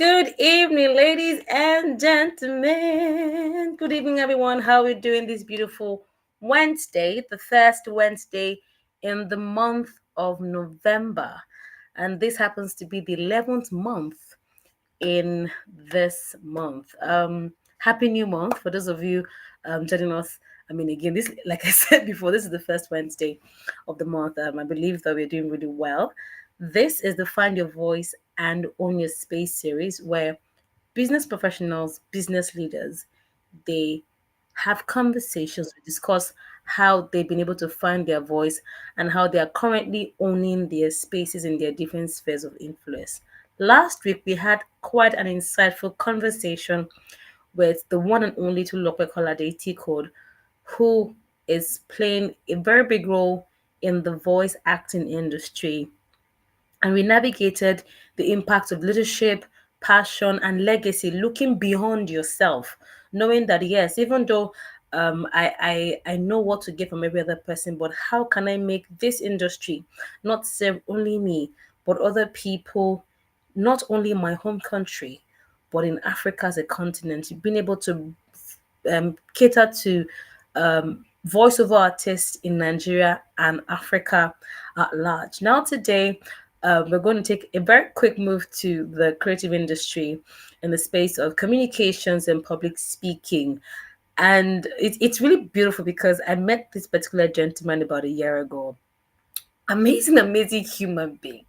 Good evening, ladies and gentlemen. Good evening, everyone. How are we doing this beautiful Wednesday, the first Wednesday in the month of November? And this happens to be the 11th month in this month. Happy New Month for those of you joining us. I mean, again, this, like I said before, this is the first Wednesday of the month. I believe that we're doing really well. This is the Find Your Voice and Own Your Space series where business professionals, business leaders, they have conversations, we discuss how they've been able to find their voice and how they are currently owning their spaces in their different spheres of influence. Last week, we had quite an insightful conversation with the one and only Tuluokwe Kolade T Code, who is playing a very big role in the voice acting industry, and we navigated the impact of leadership, passion, and legacy, looking beyond yourself, knowing that yes, even though I know what to get from every other person, but how can I make this industry not serve only me, but other people, not only in my home country, but in Africa as a continent, being able to cater to voiceover artists in Nigeria and Africa at large. Now, today, we're going to take a very quick move to the creative industry in the space of communications and public speaking. And it's really beautiful because I met this particular gentleman about a year ago. Amazing, amazing human being.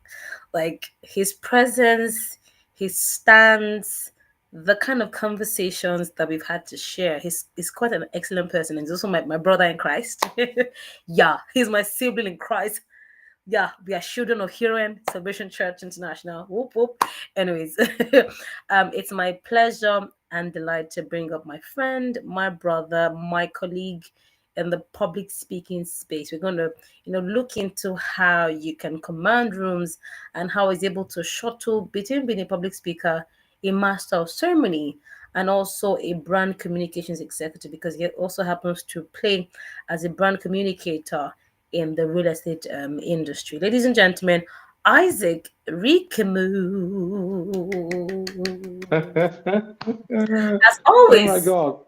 Like his presence, his stance, the kind of conversations that we've had to share. He's quite an excellent person. And he's also my brother in Christ. Yeah, he's my sibling in Christ. Yeah, we are children of Heroin Salvation Church International. Whoop whoop. Anyways, it's my pleasure and delight to bring up my friend, my brother, my colleague in the public speaking space. We're going to, look into how you can command rooms and how he's able to shuttle between being a public speaker, a master of ceremony, and also a brand communications executive because he also happens to play as a brand communicator in the real estate industry. Ladies and gentlemen, Izik Oh As my always, God.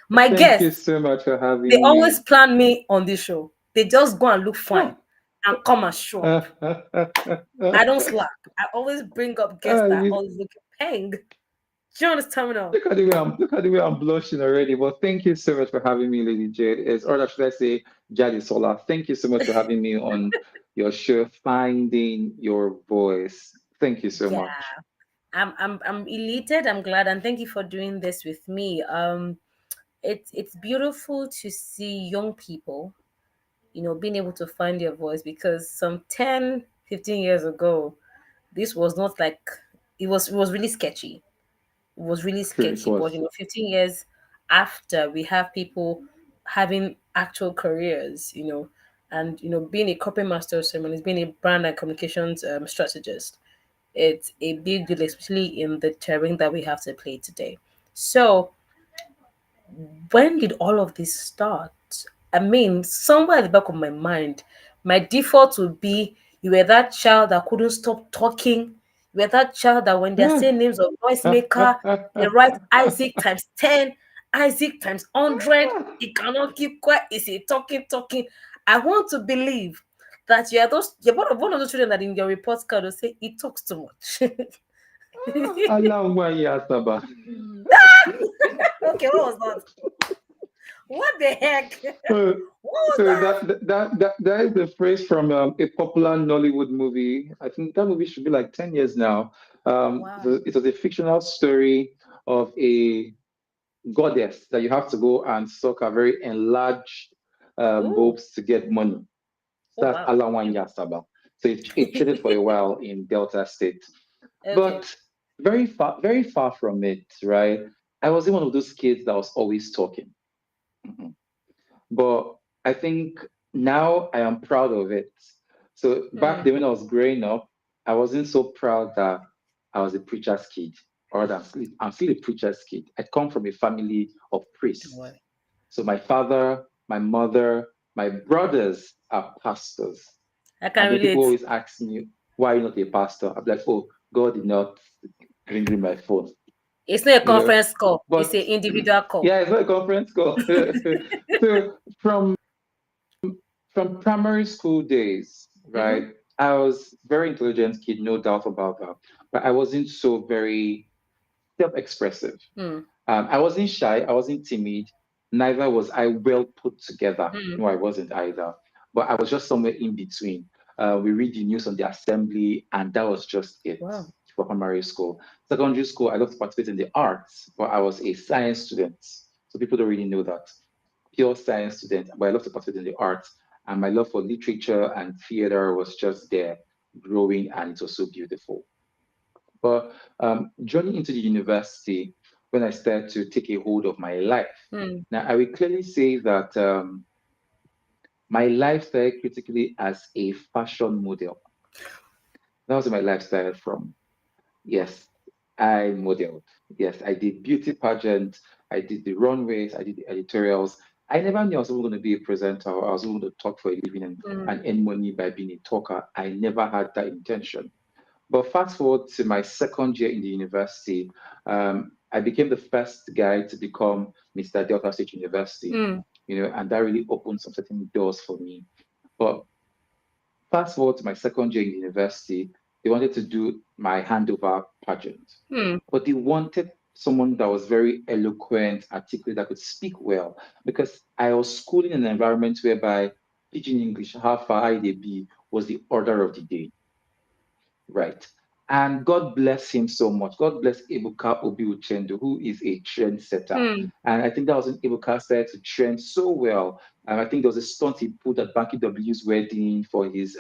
my Thank you guests, so much for they having always me. plan me on this show. They just go and look fine Oh. and come and show up. I don't slack. I always bring up guests that You, always look paying. Do you understand me now? look at the way I'm blushing already. But thank you so much for having me, Lady Jade. Or should I say Jade Sola. Thank you so much for having me on your show, Finding Your Voice. Thank you so Yeah. much. I'm elated. I'm glad, and thank you for doing this with me. It's beautiful to see young people, being able to find their voice because some 10, 15 years ago, this was not like it was really sketchy. It was really True, it sketchy. But was. 15 years after, we have people having actual careers, and being a copy master of ceremonies, being a brand and communications strategist. It's a big deal, especially in the terrain that we have to play today. So, when did all of this start? I mean, somewhere at the back of my mind, my default would be you were that child that couldn't stop talking. You were that child that when they're saying names of noisemaker, they write Isaac times 10, Isaac times 100. He cannot keep quiet. Is he talking, talking? I want to believe that you're one of those children that in your report card will say he talks too much. Allow my Yasaba. Okay, what was that? What the heck? So, What was so that? that is the phrase from a popular Nollywood movie. I think that movie should be like 10 years now. Wow. It was a fictional story of a goddess that you have to go and suck a very enlarged Ooh. bulbs to get money. Oh So that's wow. Alawanya Saba. So it traded for a while in Delta State. Okay. But very far from it, right? I wasn't one of those kids that was always talking. Mhm. But I think now I am proud of it. So back Hmm. then when I was growing up, I wasn't so proud that I was a preacher's kid, or that I'm still a preacher's kid. I come from a family of Don't priests. worry. So my father, my mother, my brothers are pastors. I And can then people relate. always ask me, why are you not a pastor? I'm like, oh, God did not. ringing my phone, It's not a you know. conference call. It's an But individual call. yeah, it's not a conference call. So from primary school days, Mm-hmm. right? I was very intelligent kid, no doubt about that. But I wasn't so very self-expressive. Mm, I wasn't shy. I wasn't timid. Neither was I well put together. mm. No, I wasn't either. But I was just somewhere in between. We read the news on the assembly, and that was just it Wow. for primary school. Secondary school, I loved to participate in the arts, but I was a science student. So people don't really know that. Pure science student, but I love to participate in the arts. And my love for literature and theater was just there, growing, and it was so beautiful. But journeying into the university, when I started to take a hold of my life, Mm, now I will clearly say that my life started critically as a fashion model. That was where my life started from. Yes, I modeled. Yes, I did beauty pageants. I did the runways. I did the editorials. I never knew I was even going to be a presenter. Or I was going to talk for a living mm, and earn money by being a talker. I never had that intention. But fast forward to my second year in the university, I became the first guy to become Mr. Delta State University, mm, and that really opened some certain doors for me. But fast forward to my second year in university, they wanted to do my handover pageant, mm, but they wanted someone that was very eloquent, articulate, that could speak well, because I was schooling in an environment whereby pidgin English, how far I they be, was the order of the day. Right. And God bless him so much. God bless Ebuka Obi Uchendu, who is a trendsetter. mm, And I think that was when Ebuka started to trend so well. And I think there was a stunt he pulled at Banky W's wedding for his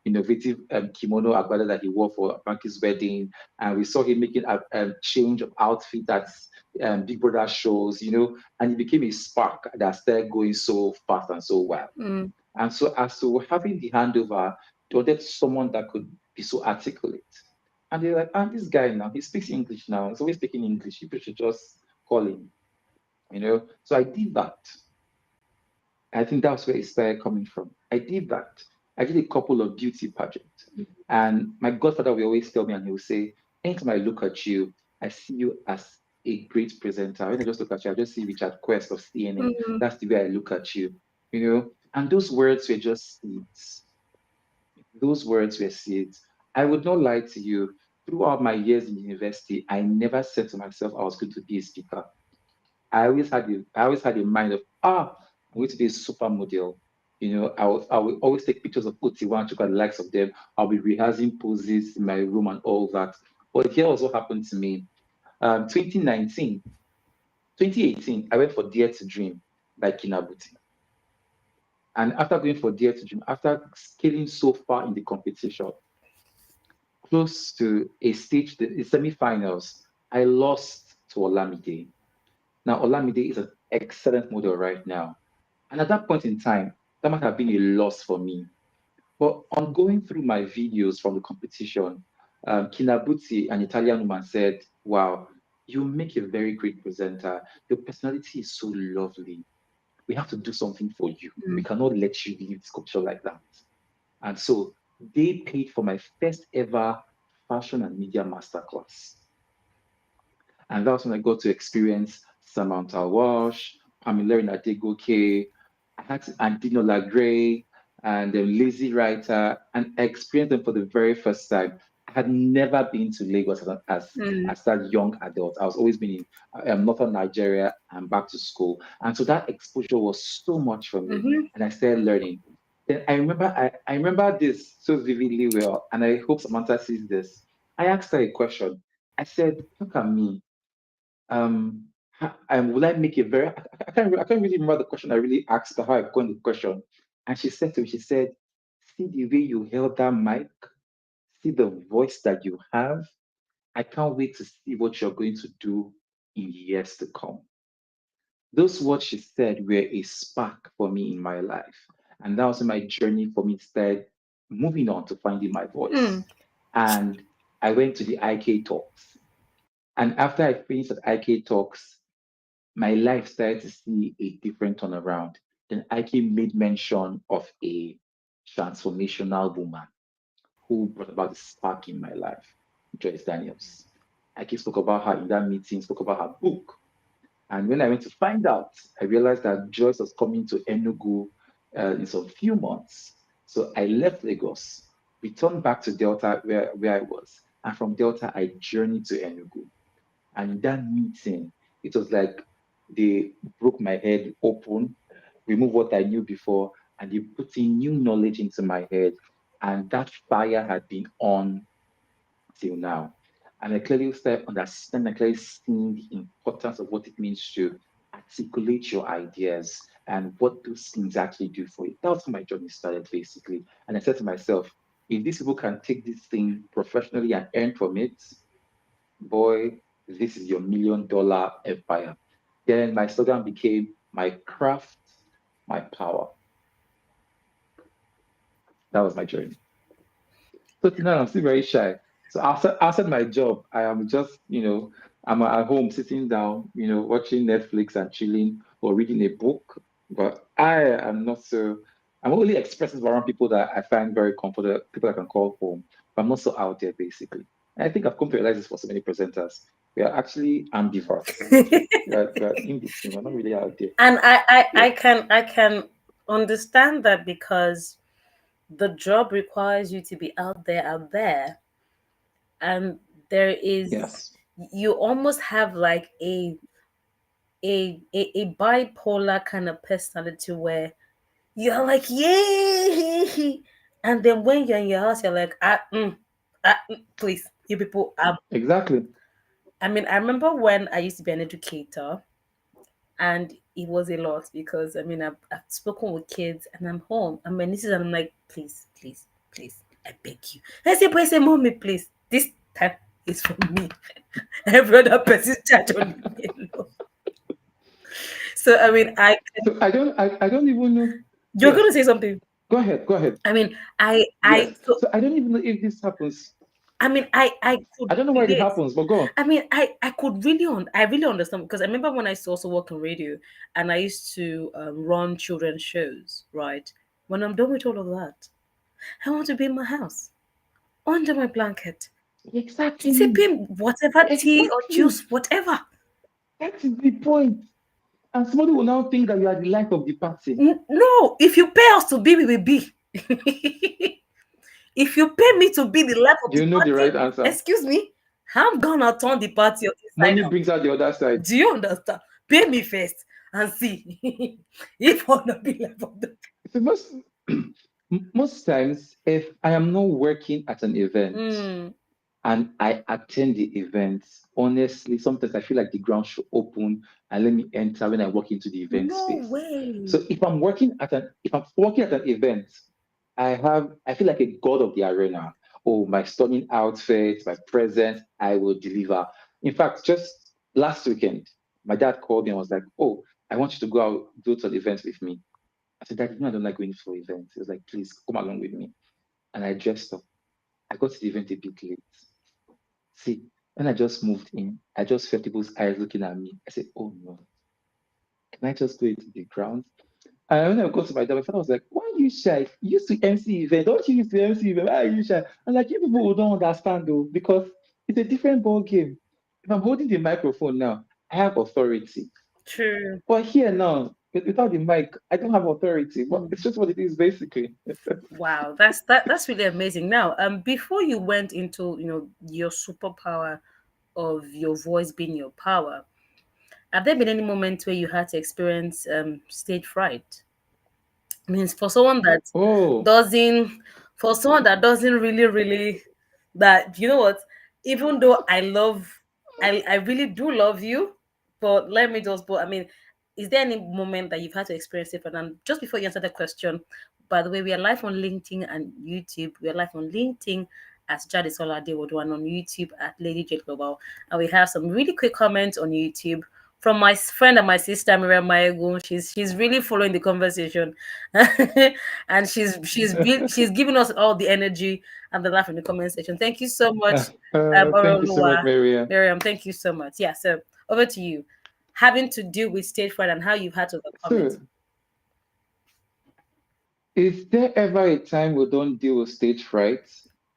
innovative kimono agbada that he wore for Banky's wedding. And we saw him making a change of outfit at Big Brother shows, and he became a spark that started going so fast and so well. mm, And so, as to having the handover, they wanted someone that could be so articulate. And they're like, this guy now, he speaks English now. He's always speaking English. People should just call him. So I did that. I think that's where it started coming from. I did that. I did a couple of beauty pageants. And my godfather will always tell me, and he will say, anytime I look at you, I see you as a great presenter. When I just look at you, I just see Richard Quest of CNN. mm, That's the way I look at you. And those words were just seeds. Those words were seeds. I would not lie to you. Throughout my years in university, I never said to myself I was going to be a speaker. I always had a mind of I'm going to be a supermodel. I will always take pictures of Oti1, look at the likes of them. I'll be rehearsing poses in my room and all that. But here also happened to me. 2019, 2018, I went for Dare to Dream by Kinabuti. And after going for Dare to Dream, after scaling so far in the competition, close to a stage, the semi-finals, I lost to Olamide. Now, Olamide is an excellent model right now. And at that point in time, that might have been a loss for me. But on going through my videos from the competition, Kinabuti, an Italian woman, said, wow, you make a very great presenter. Your personality is so lovely. We have to do something for you. We mm, cannot let you leave this competition like that. And so they paid for my first ever fashion and media masterclass. And that's when I got to experience Samantha Walsh, Pamela Adegoke, I had to Andinola Gray, and then Lizzie Writer, and I experienced them for the very first time. I had never been to Lagos mm, as that young adult. I was always been in northern Nigeria and back to school. And so that exposure was so much for me. mhm, And I started learning. Then I remember this so vividly well, and I hope Samantha sees this. I asked her a question. I said, look at me. Will I make a very I can't really remember the question I really asked her, how I coined the question. And she said to me, she said, see the way you held that mic, see the voice that you have. I can't wait to see what you're going to do in years to come. Those words she said were a spark for me in my life. And that was my journey for me started moving on to finding my mm, voice. And I went to the IK talks. And after I finished at IK talks, my life started to see a different turnaround. Then Ike made mention of a transformational woman who brought about a spark in my life, Joyce Daniels. Ike spoke about her in that meeting, spoke about her book. And when I went to find out, I realized that Joyce was coming to Enugu in some few months. So I left Lagos, returned back to Delta where I was. And from Delta, I journeyed to Enugu. And in that meeting, it was like they broke my head open, removed what I knew before, and they put in new knowledge into my head. And that fire had been on till now. And I clearly started understanding, I clearly seeing the importance of what it means to articulate your ideas and what those things actually do for you. That's how my journey started, basically. And I said to myself, if these people can take this thing professionally and earn from it, boy, this is your $1 million empire. Then my slogan became my craft, my power. That was my journey. So till now, I'm still very shy. So outside my job, I am just, I'm at home sitting down, watching Netflix and chilling or reading a book. But I am not so, I'm only expressive around people that I find very comfortable, people I can call home. But I'm not so out there, basically. And I think I've come to realize this for so many presenters. We are actually ambiverts. We are in between. We're not really out there. And I Yeah. can understand that because the job requires you to be out there, and there is, Yes. you almost have like a bipolar kind of personality where you're like, yay, and then when you're in your house, you're like, please, you people. Exactly. I mean, I remember when I used to be an educator, and it was a lot because I mean, I've spoken with kids, and I'm home, and my nieces, and I'm like, please, please, please, I beg you. I say, mommy, please, this time is for me. Every other person's charge, only me alone. So I mean, So I don't even know. you're Yes. gonna say something. Go ahead. Go ahead. I mean, Yes. So I don't even know if this happens. I could I don't know why it relate. happens, but go on. I mean, I could really I really understand because I remember when I used to also work in radio, and I used to run children's shows. Right, when I'm done with all of that, I want to be in my house under my blanket, Exactly. sipping whatever tea or Exactly. juice, whatever. That is the point. And somebody will now think that you are the life of the party. No, if you pay us to be, we will be. If you pay me to be the life of Do the you know the party, right answer? excuse me, I'm gonna turn the party inside Money out. brings out the other side. Do you understand? Pay me first and see if I wanna be life of the. So most times, if I am not working at an event Mm, and I attend the event, honestly, sometimes I feel like the ground should open and let me enter when I walk into the event no space. way. So if I'm working at an event, I feel like a god of the arena. Oh, my stunning outfit, my presence, I will deliver. In fact, just last weekend, my dad called me and was like, "Oh, I want you to go out do to an event with me." I said, "Dad, I don't like going for events." He was like, "Please come along with me." And I dressed up. I got to the event a bit late. See, when I just moved in, I just felt people's eyes looking at me. I said, "Oh no, can I just go into the ground?" And when I got to my dad, my father was like, "Why are you shy? You used to MC event. Don't you used to MC event? Why are you shy?" I'm like, "You people don't understand though, because it's a different ball game. If I'm holding the microphone now, I have authority. True. But here now, without the mic, I don't have authority. But Mm. it's just what it is, basically." Wow, that's really amazing. Now, before you went into your superpower of your voice being your power, have there been any moments where you had to experience stage fright? Means for someone that Oh, doesn't for someone that doesn't really that you know what, even though I really do love you, but let me just but I mean, is there any moment that you've had to experience it? And just before you answer the question, by the way, we are live on LinkedIn and YouTube. We are live on LinkedIn at Jade Solade and on YouTube at Lady Jade Global, and we have some really quick comments on YouTube from my friend and my sister Miriam Maego. She's really following the conversation, and she's giving us all the energy and the laugh in the comment section. Thank you so much, thank you so much, Oroluwa. Maria. Miriam. Thank you so much. Yeah. So over to you, having to deal with stage fright and how you've had to overcome it. So, is there ever a time we don't deal with stage fright?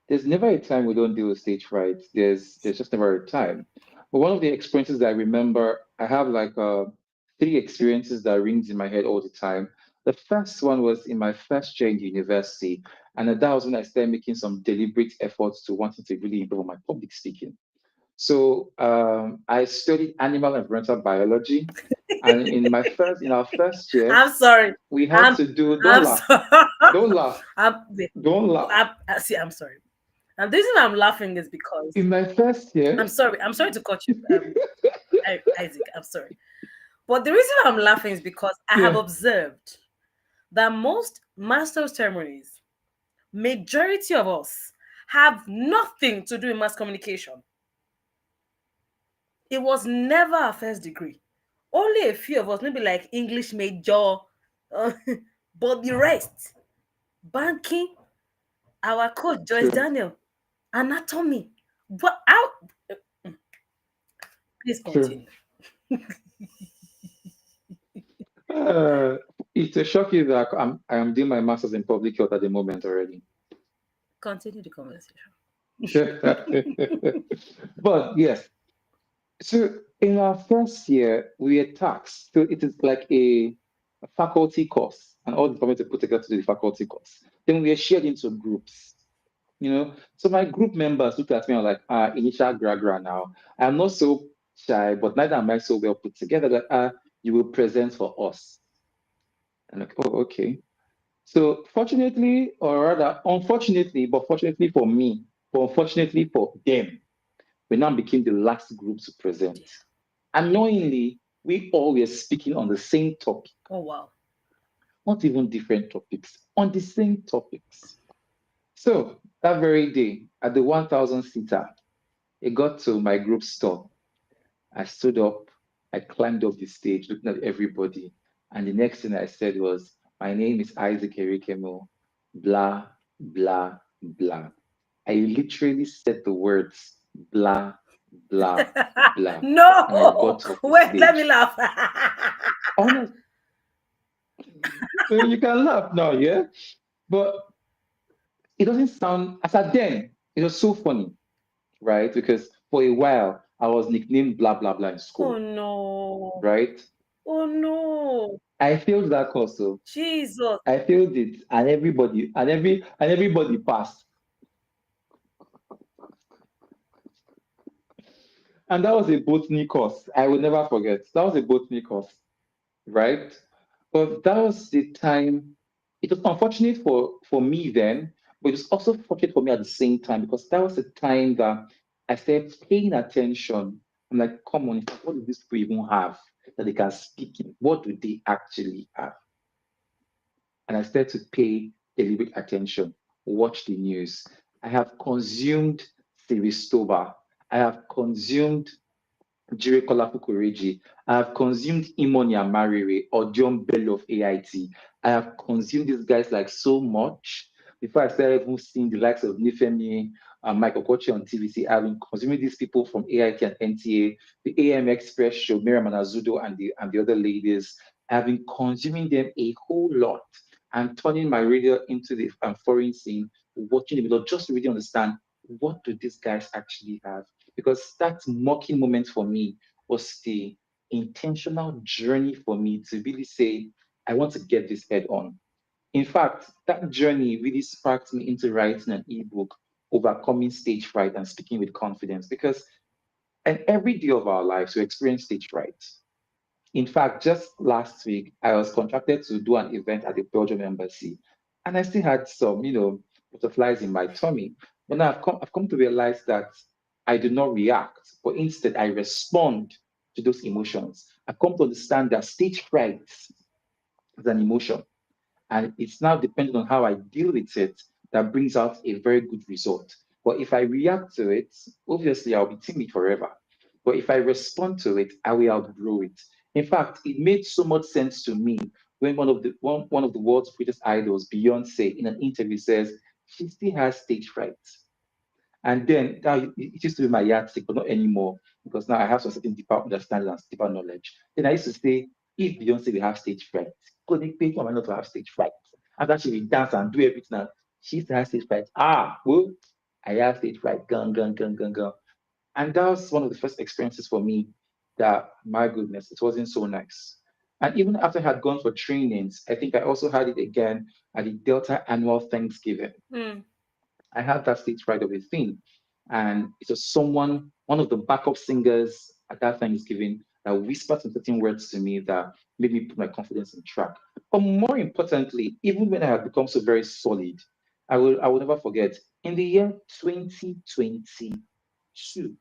there's never a time we don't deal with stage fright. There's just never a time. But one of the experiences that I remember, I have like three experiences that rings in my head all the time. The first one was in my first year in university, and that was when I started making some deliberate efforts to wanting to really improve on my public speaking. So I studied animal and environmental biology, and in our first year, I'm sorry. we had I'm to do. Don't I'm laugh, sorry. don't laugh, Wait, don't laugh. see, I'm sorry. And the reason I'm laughing is because In my first year, I'm sorry. I'm sorry to cut you, Isaac. I'm sorry. But the reason I'm laughing is because I have yeah, observed that most master's ceremonies, majority of us, have nothing to do with mass communication. It was never our first degree. Only a few of us, maybe like English major, uh, but the rest, banking, our coach Joyce true, Daniel, anatomy. What out? Please true. continue. Uh, it's a shock you that I am doing my master's in public health at the moment already. Continue the conversation. But yes, so in our first year, we were taxed. So it is like a faculty course, and all the departments are put together to do the faculty course. Then we are shared into groups. So my group members looked at me and were like, initial gra now. I'm not so shy, but neither am I so well put together that you will present for us. I'm like, oh, okay. So fortunately, or rather, unfortunately, but fortunately for me, but unfortunately for them, we now became the last group to Oh present. dear. Annoyingly, we all were speaking on the same topic, Oh wow. not even different topics, on the same topics. So that very day, at the 1,000 seater, it got to my group store. I stood up, I climbed up the stage, looking at everybody. And the next thing I said was, my name is Izik Erikemu, blah, blah, blah. I literally said the words blah, blah, blah. And I No, got off the wait, let me stage. laugh. Honest, you can laugh now, yeah? But it doesn't sound, as at then, it was so funny, right? Because for a while, I was nicknamed blah, blah, blah in Oh school, no. right? Oh no. I failed that course, so Jesus. I failed it, and everybody passed. And that was a botany course. I will never forget. That was a botany course, right? But that was the time. It was unfortunate for me then, but it was also fortunate for me at the same time because that was the time that I started paying attention. I'm like, come on, what do these people even have that they can speak in? What do they actually have? And I started to pay deliberate attention, watch the news. I have consumed Siristoba. I have consumed Jire Kolafukureji. I have consumed Imoni Amarire or John Bello of AIT. I have consumed these guys like so much before I started even seeing the likes of Nifemi and Michael Kochi on TVC. I've been consuming these people from AIT and NTA, the AM Express show, Miriam Anazudo and the other ladies. I've been consuming them a whole lot and turning my radio into the foreign scene, watching the video, just to really understand what do these guys actually have because that mocking moment for me was the intentional journey for me to really say, I want to get this head on. In fact, that journey really sparked me into writing an ebook, Overcoming Stage Fright and Speaking with Confidence, because in every day of our lives, we experience stage fright. In fact, just last week, I was contracted to do an event at the Belgium embassy, and I still had some, butterflies in my tummy. But now I've come to realize that I do not react, but instead I respond to those emotions. I've come to understand that stage fright is an emotion. And it's now depending on how I deal with it that brings out a very good result. But if I react to it, obviously I'll be timid forever. But if I respond to it, I will outgrow it. In fact, it made so much sense to me when one of the world's greatest idols, Beyonce, in an interview says she still has stage fright. And then now it used to be my yardstick, but not anymore because now I have some certain deeper understanding and deeper knowledge. Then I used to say, if Beyonce will have stage fright, could they pay for me not to have stage fright? After she will dance and do everything, and she used to have stage fright. Well, I have stage fright, gun, gun, gun, gun, gun. And that was one of the first experiences for me that, my goodness, it wasn't so nice. And even after I had gone for trainings, I think I also had it again at the Delta annual Thanksgiving. Mm. I had that stage fright of a thing. And it was someone, one of the backup singers at that Thanksgiving, that whispered some certain words to me that made me put my confidence in track. But more importantly, even when I had become so very solid, I will never forget. In the year 2022,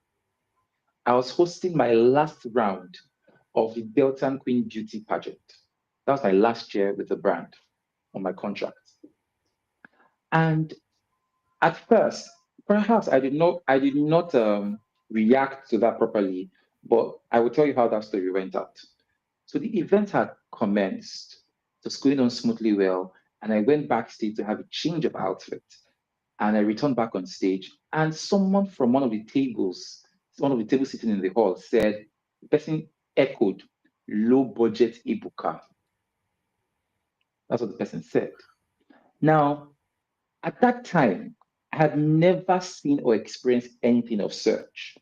I was hosting my last round of the Delta Queen Beauty pageant. That was my last year with the brand on my contract. And at first, perhaps I did not react to that properly, but I will tell you how that story went out. So the event had commenced, it was going on smoothly well, and I went backstage to have a change of outfit. And I returned back on stage, and someone from one of the tables sitting in the hall said, the person echoed, low budget Ibuka. That's what the person said. Now, at that time, I had never seen or experienced anything of such.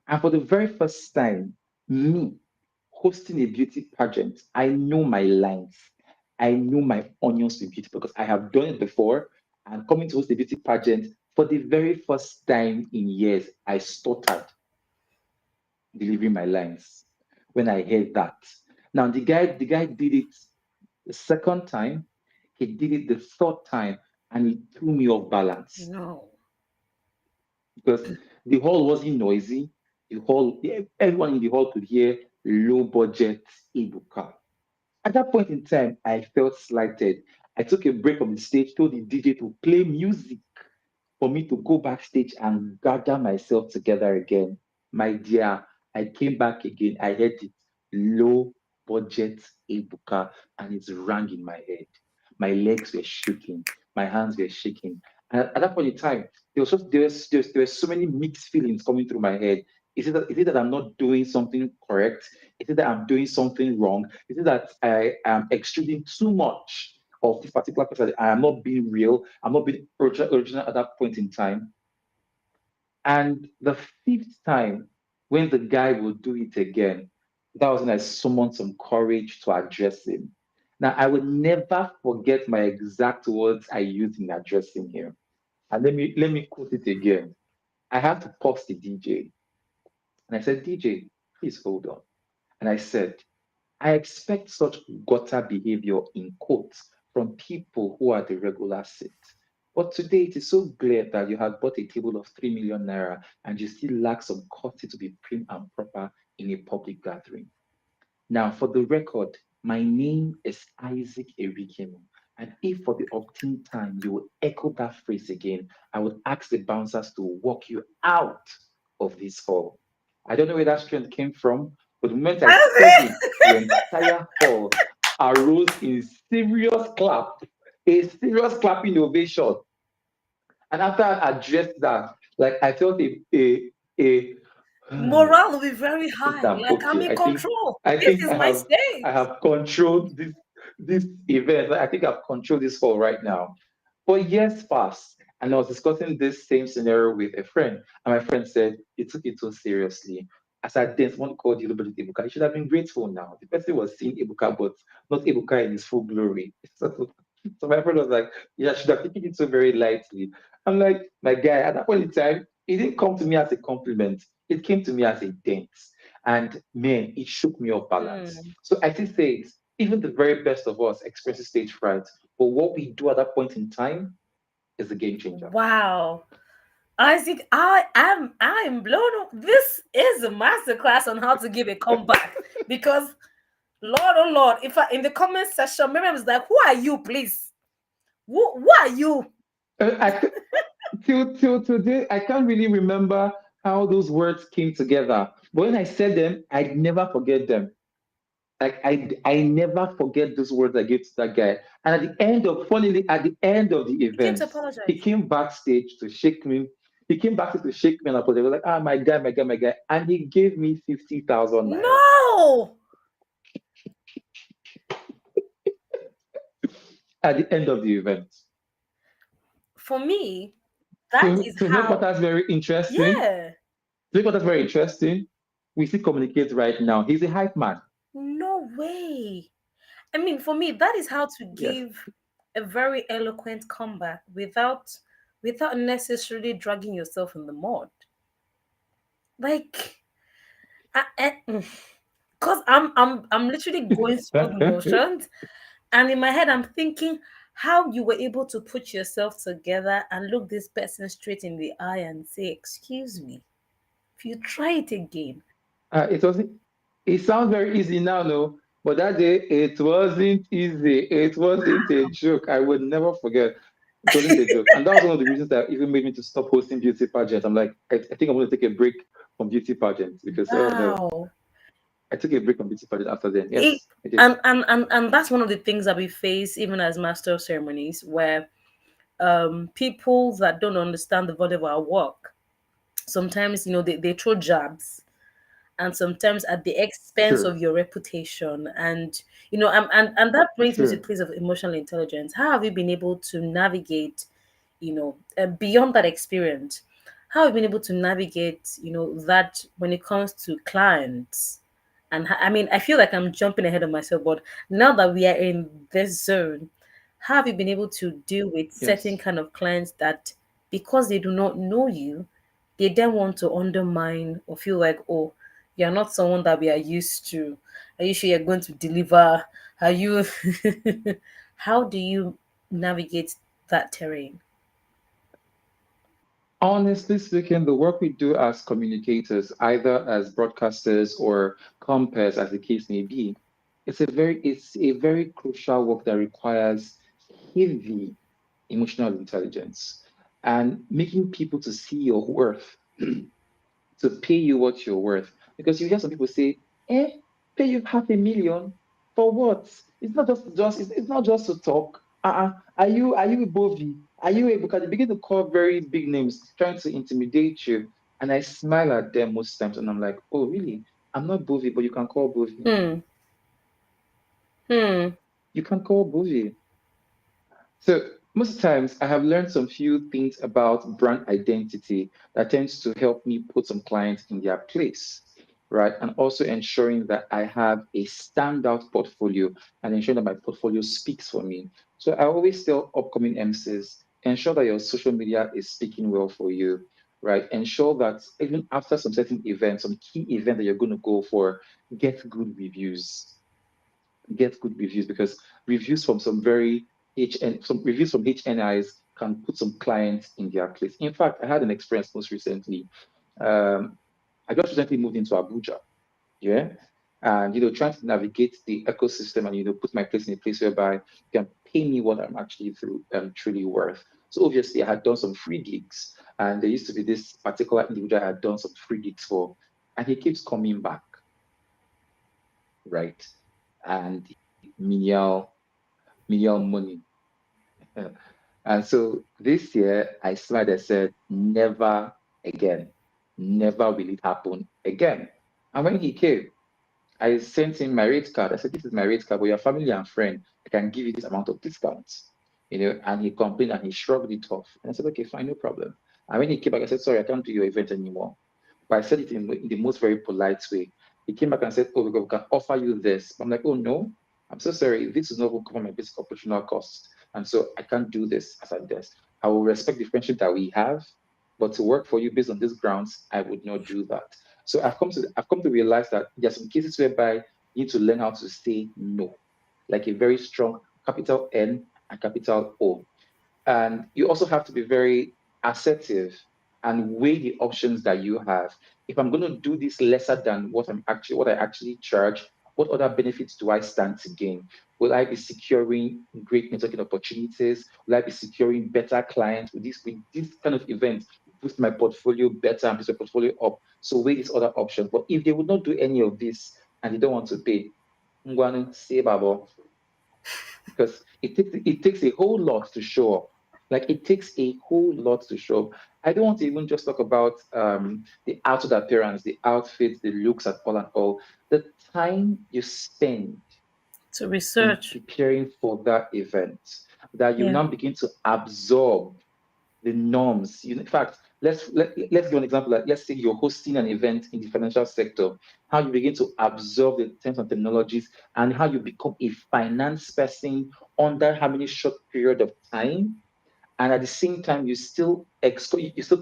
And for the very first time, me hosting a beauty pageant, I know my lines. I know my onions with beauty because I have done it before. And coming to host a beauty pageant for the very first time in years, I stuttered delivering my lines when I heard that. Now the guy did it the second time, he did it the third time, and he threw me off balance No. because the hall wasn't noisy. Everyone in the hall could hear low budget Ibuka. At that point in time, I felt slighted. I took a break from the stage, told the DJ to play music for me to go backstage and gather myself together again. My dear, I came back again. I heard it low budget Ebuka and it rang in my head. My legs were shaking, my hands were shaking. And at that point in time, there were so many mixed feelings coming through my head. Is it that I'm not doing something correct? Is it that I'm doing something wrong? Is it that I am extruding too much of this particular person? I am not being real. I'm not being original at that point in time. And the fifth time, when the guy will do it again, that was when I summoned some courage to address him. Now, I will never forget my exact words I used in addressing him. And let me quote it again. I had to pause the DJ. And I said, DJ, please hold on. And I said, I expect such gutter behavior in quotes from people who are the regular seat. But today it is so clear that you have bought a table of 3 million naira and you still lack some courtesy to be prim and proper in a public gathering. Now, for the record, my name is Isaac Erikemu. And if for the umpteenth time you will echo that phrase again, I would ask the bouncers to walk you out of this hall. I don't know where that strength came from, but the moment I said it, the entire hall arose in serious clap, a serious clapping ovation. And after I addressed that, like I felt a Morale will be very I think high. I'm Like I'm okay. in control. I This think is I my have I stage. have controlled this event. Like, I think I've controlled this call right now. But years passed, and I was discussing this same scenario with a friend, and my friend said he took it so seriously. As I then someone called you Ibuka, you should have been grateful now. The person was seeing Ibuka, but not Ibuka in his full glory. So my friend was like, yeah, I should have taken it so very lightly. I'm like, my guy, at that point in time, it didn't come to me as a compliment. It came to me as a dent. And man, it shook me off balance. Hmm. So I still say it, even the very best of us experiences stage fright. But what we do at that point in time is a game changer. Wow. Isaac, I am blown. This is a masterclass on how to give a comeback. Because Lord, oh Lord, if I in the comment section, Miriam was like, "Who are you, please? Who are you?" I, till today, I can't really remember how those words came together. But when I said them, I'd never forget them. Like I never forget those words I gave to that guy. And funnily, at the end of the He came to event, he apologize. came backstage to shake me. He came backstage to shake me and apologize. He was like, ah, my guy, my guy, my guy. And he gave me 50,000 naira No, at the end of the event. for me. That To is to make how. matters very interesting, Yeah. to make matters very interesting, we still communicate right now. He's a hype man. No way. I mean, for me, that is how to Yes. give a very eloquent comeback without necessarily dragging yourself in the mud. Like, because I'm literally going through the motions, and in my head I'm thinking how you were able to put yourself together and look this person straight in the eye and say, "Excuse me, if you try it again." It wasn't. It sounds very easy now, no, but that day it wasn't easy. It wasn't a joke. I would never forget. It wasn't a joke, and that was one of the reasons that even made me to stop hosting beauty pageants. I'm like, I think I'm going to take a break from beauty pageants because oh no, Wow. I took a break from beauty pageants after then. It, Yes, I did. and that's one of the things that we face even as master of ceremonies, where people that don't understand the value of our work sometimes, they throw jabs, and sometimes at the expense True, of your reputation. And and that brings me to the true. place of emotional intelligence. How have you been able to navigate, beyond that experience? How have you been able to navigate, that when it comes to clients? And I mean, I feel like I'm jumping ahead of myself, but now that we are in this zone, how have you been able to deal with certain Yes. kind of clients that, because they do not know you, they then want to undermine or feel like, oh, you're not someone that we are used to. Are you sure you're going to deliver? Are you? How do you navigate that terrain? Honestly speaking, the work we do as communicators, either as broadcasters or compers, as the case may be, it's a very crucial work that requires heavy emotional intelligence and making people to see your worth, to pay you what you're worth. Because you hear some people say, pay you 500,000 for what? It's not it's not just to talk. Are you a bovie? Are you a because they begin to call very big names, trying to intimidate you. And I smile at them most times and I'm like, oh really? I'm not bovie, but you can call bovie. Hmm. Hmm. You can call bovie. So most times I have learned some few things about brand identity that tends to help me put some clients in their place, right? And also ensuring that I have a standout portfolio and ensuring that my portfolio speaks for me. So I always tell upcoming MCs, ensure that your social media is speaking well for you, right? Ensure that even after some certain events, some key event that you're going to go for, get good reviews because reviews from some very some reviews from HNIs can put some clients in their place. In fact, I had an experience most recently. Um, I just recently moved into Abuja, yeah, and trying to navigate the ecosystem and put my place in a place whereby you can pay me what I'm actually through truly worth. So obviously, I had done some free gigs, and there used to be this particular individual I had done some free gigs for, and he keeps coming back, right? And menial money. And so this year, I smiled and said, never again. Never will it happen again. And when he came, I sent him my rate card. I said, this is my rate card, but your family and friend, I can give you this amount of discounts. And he complained and he shrugged it off. And I said, okay, fine, no problem. And when he came back, I said, sorry, I can't do your event anymore. But I said it in the most very polite way. He came back and said, oh, we can offer you this. I'm like, oh, no, I'm so sorry. This is not going to cover my basic operational costs. And so I can't do this as a desk. I will respect the friendship that we have, but to work for you based on these grounds, I would not do that. So I've come to realize that there are some cases whereby you need to learn how to say no, like a very strong capital N and capital O. And you also have to be very assertive and weigh the options that you have. If I'm going to do this lesser than what I actually charge, what other benefits do I stand to gain? Will I be securing great networking opportunities? Will I be securing better clients with this kind of event? Boost my portfolio better and boost my portfolio up. So weigh these other options. But if they would not do any of this and they don't want to pay, Ngwanu, say babo, because it takes a whole lot to show up. Like it takes a whole lot to show up. I don't want to even just talk about the outward appearance, the outfits, the looks, and all. The time you spend To in research. preparing for that event, that you Yeah. now begin to absorb. the norms. In fact, let's give an example. Like, let's say you're hosting an event in the financial sector, how you begin to absorb the terms and terminologies, and how you become a finance person under how many short period of time, and at the same time you still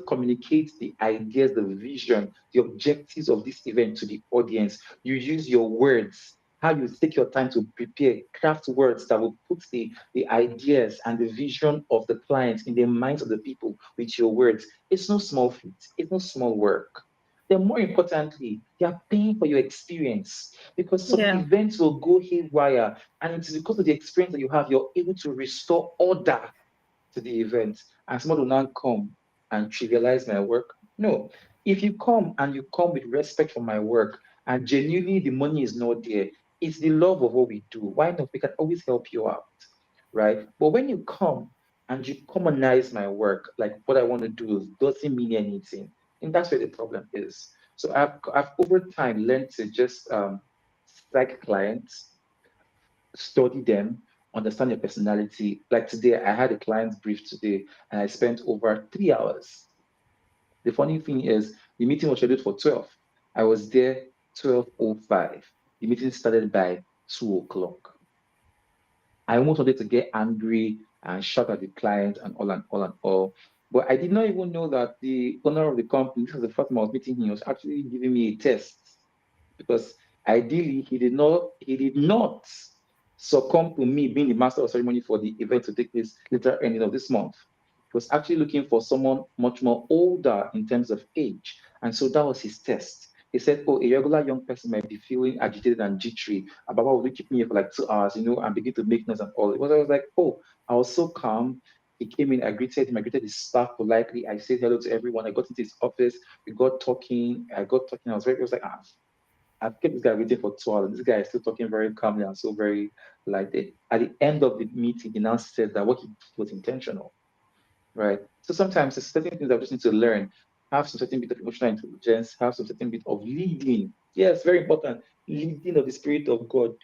communicate the ideas, the vision, the objectives of this event to the audience. You use your words, how you take your time to prepare, craft words that will put the ideas and the vision of the clients in the minds of the people with your words. It's no small feat, it's no small work. Then more importantly, they are paying for your experience, because some Yeah. events will go haywire, and it is because of the experience that you have, you're able to restore order to the event, and someone will not come and trivialize my work. No. If you come and you come with respect for my work, and genuinely the money is not there, it's the love of what we do. Why not? We can always help you out, right? But when you come and you commonize my work, like what I want to do doesn't mean anything, and that's where the problem is. So I've over time learned to just strike clients, study them, understand your personality. Like today, I had a client brief today, and I spent over 3 hours. The funny thing is, the meeting was scheduled for 12. I was there 12:05. The meeting started by 2 o'clock. I almost wanted to get angry and shout at the client and all and all and all. But I did not even know that the owner of the company, this was the first time I was meeting him, he was actually giving me a test, because ideally he did not succumb to me being the master of ceremony for the event to take place later ending of this month. He was actually looking for someone much more older in terms of age. And so that was his test. He said, oh, a regular young person might be feeling agitated and jittery about what will keep me here for like 2 hours, and begin to make noise and all. It was I was like, oh, I was so calm. He came in, I greeted him, I greeted his staff politely. I said hello to everyone. I got into his office, we got talking. I was very, I was like, I've kept this guy waiting for 2 hours. This guy is still talking very calmly and so very like it. At the end of the meeting, he now said that what he did was intentional, right? So sometimes there's certain things that we just need to learn. Have some certain bit of emotional intelligence, have some certain bit of leading. Yes, very important. Leading of the Spirit of God.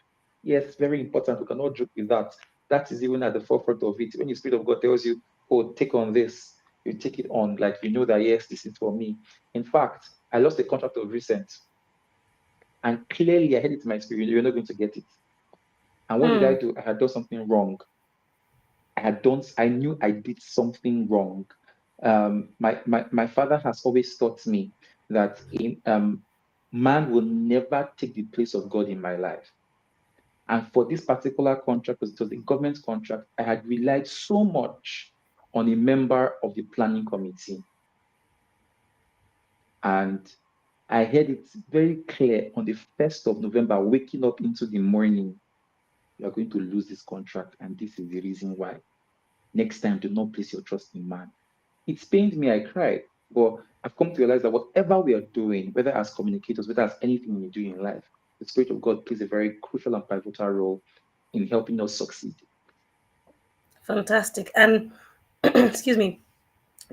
Yes, very important. We cannot joke with that. That is even at the forefront of it. When the Spirit of God tells you, oh, take on this, you take it on, like you know that, yes, this is for me. In fact, I lost a contract of recent, and clearly I had it in my spirit, you're not going to get it. And what did I Hmm. do? I had done something wrong. I knew I did something wrong. My father has always taught me that man will never take the place of God in my life. And for this particular contract, because it was a government contract, I had relied so much on a member of the planning committee. And I heard it very clear on the 1st of November, waking up into the morning, you are going to lose this contract, and this is the reason why. Next time, do not place your trust in man. It pained me, I cried. But I've come to realize that whatever we are doing, whether as communicators, whether as anything we do in life, the Spirit of God plays a very crucial and pivotal role in helping us succeed. Fantastic. And excuse me,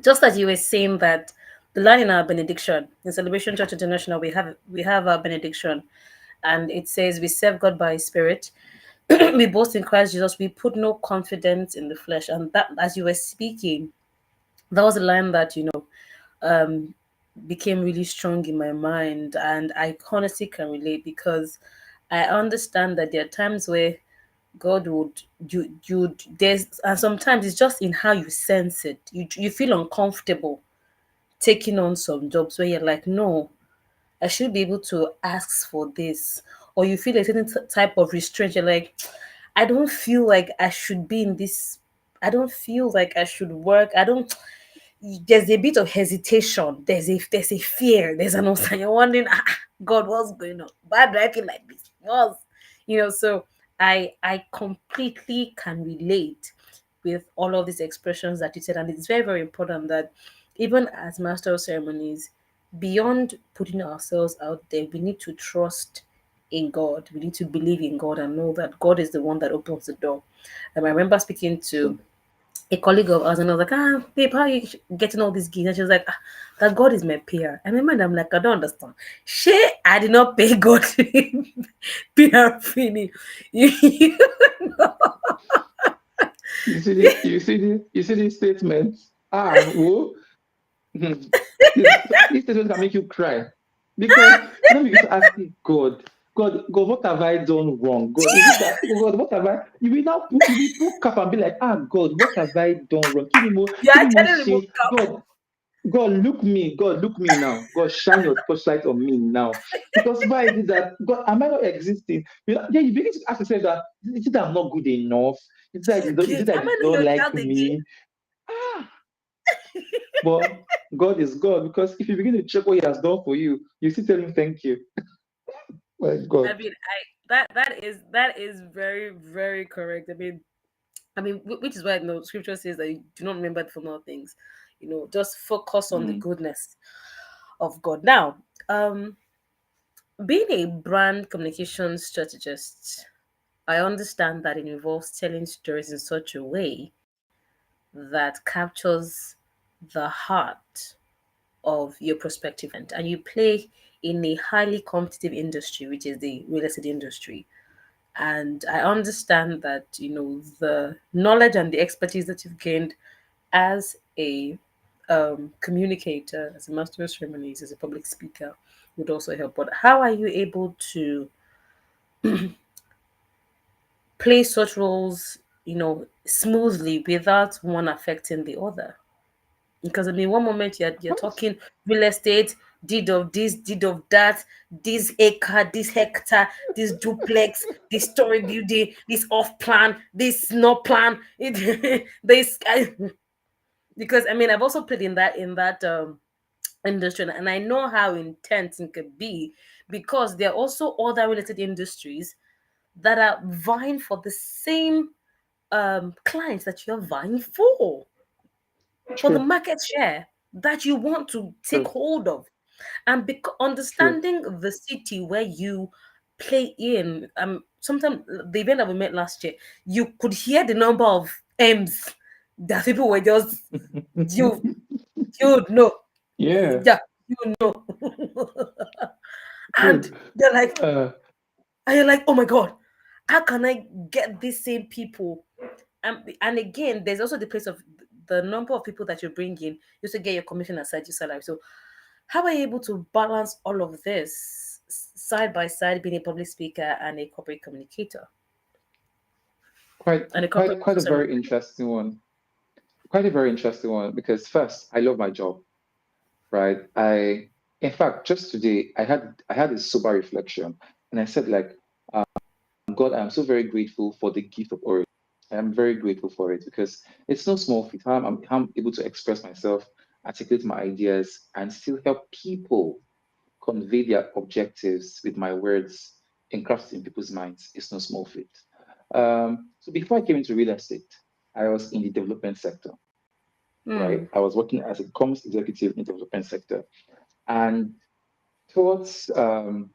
just as you were saying that the line in our benediction in Celebration Church International, we have our benediction, and it says, "We serve God by His Spirit. We boast in Christ Jesus. We put no confidence in the flesh." And that, as you were speaking, that was a line that um, became really strong in my mind, and I honestly can relate because I understand that there are times where God would you there's and sometimes it's just in how you sense it. You feel uncomfortable taking on some jobs where you're like, no, I should be able to ask for this, or you feel a certain type of restraint. You're like, I don't feel like I should be in this. I don't feel like I should work. I don't. There's a bit of hesitation. There's a fear. There's an also you're wondering, God, what's going on? Why do I feel like this? What's So I completely can relate with all of these expressions that you said, and it's very very important that even as master of ceremonies, beyond putting ourselves out there, we need to trust in God. We need to believe in God and know that God is the one that opens the door. I remember speaking to So, a colleague of ours, and I was like, babe, how are you getting all these gigs? And she was like, that God is my payer. And my mind, I'm like, I don't understand. Shit, I did not pay God to be PR Fini. you see the statement. Who? This statement can make you cry because you know you begin to ask God, God, what have I done wrong? God, is it that God, what have I? You will put cap and be like, God, what have I done wrong? You Give me more actually remove shame. God, look me now. God, shine your torchlight on me now. Because why is it that God, am I not existing? Then you begin to ask yourself that is it that I'm not good enough? Is it Kate, that am you I not don't your like child again? me? Ah, but God is God because if you begin to check what He has done for you still tell Him thank you. My I God. mean, that is very very correct. Which is why scripture says that you do not remember the former things. Just focus on the Mm, goodness of God. Now, um, being a brand communication strategist, I understand that it involves telling stories in such a way that captures the heart of your prospective client, and you play in a highly competitive industry, which is the real estate industry. And I understand that the knowledge and the expertise that you've gained as a communicator, as a master of ceremonies, as a public speaker would also help. But how are you able to play such roles, smoothly without one affecting the other? Because one moment you're what? talking real estate, deed of this, deed of that, this acre, this hectare, this duplex, this story building, this off plan, this not plan. This because I've also played in that industry, and I know how intense it could be, because there are also other related industries that are vying for the same clients that you're vying for the True, market share that you want to take true, hold of. And true. understanding the city where you play in, sometimes the event that we met last year, you could hear the number of m's that people were just, you you know, Yeah, yeah, you know. And true. they're like, Uh, and you're like, oh my god, how can I get these same people? And again, there's also the place of the number of people that you bring in. You also get your commission aside your salary. So how are you able to balance all of this side by side, being a public speaker and a corporate communicator quite, and a quite, corporate quite a sorry? very interesting one. Quite a very interesting one because first, I love my job, right? In fact, just today, I had a sober reflection, and I said, like, God, I'm so very grateful for the gift of oratory. I am very grateful for it because it's no small feat. I'm able to express myself, articulate my ideas, and still help people convey their objectives with my words encrusted in people's minds. It's no small feat. So before I came into real estate, I was in the development sector, right? Mm, I was working as a comms executive in the development sector. And towards the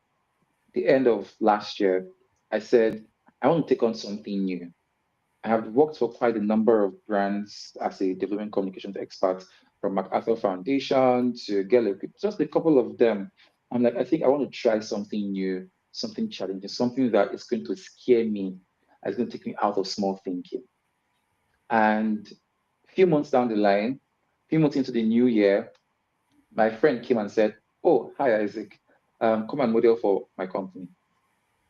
end of last year, I said, I want to take on something new. I have worked for quite a number of brands as a development communications expert, from MacArthur Foundation to Gallup, just a couple of them. I'm like, I think I want to try something new, something challenging, something that is going to scare me, it's going to take me out of small thinking. And a few months down the line, a few months into the new year, my friend came and said, "Oh, hi, Isaac. Come and model for my company."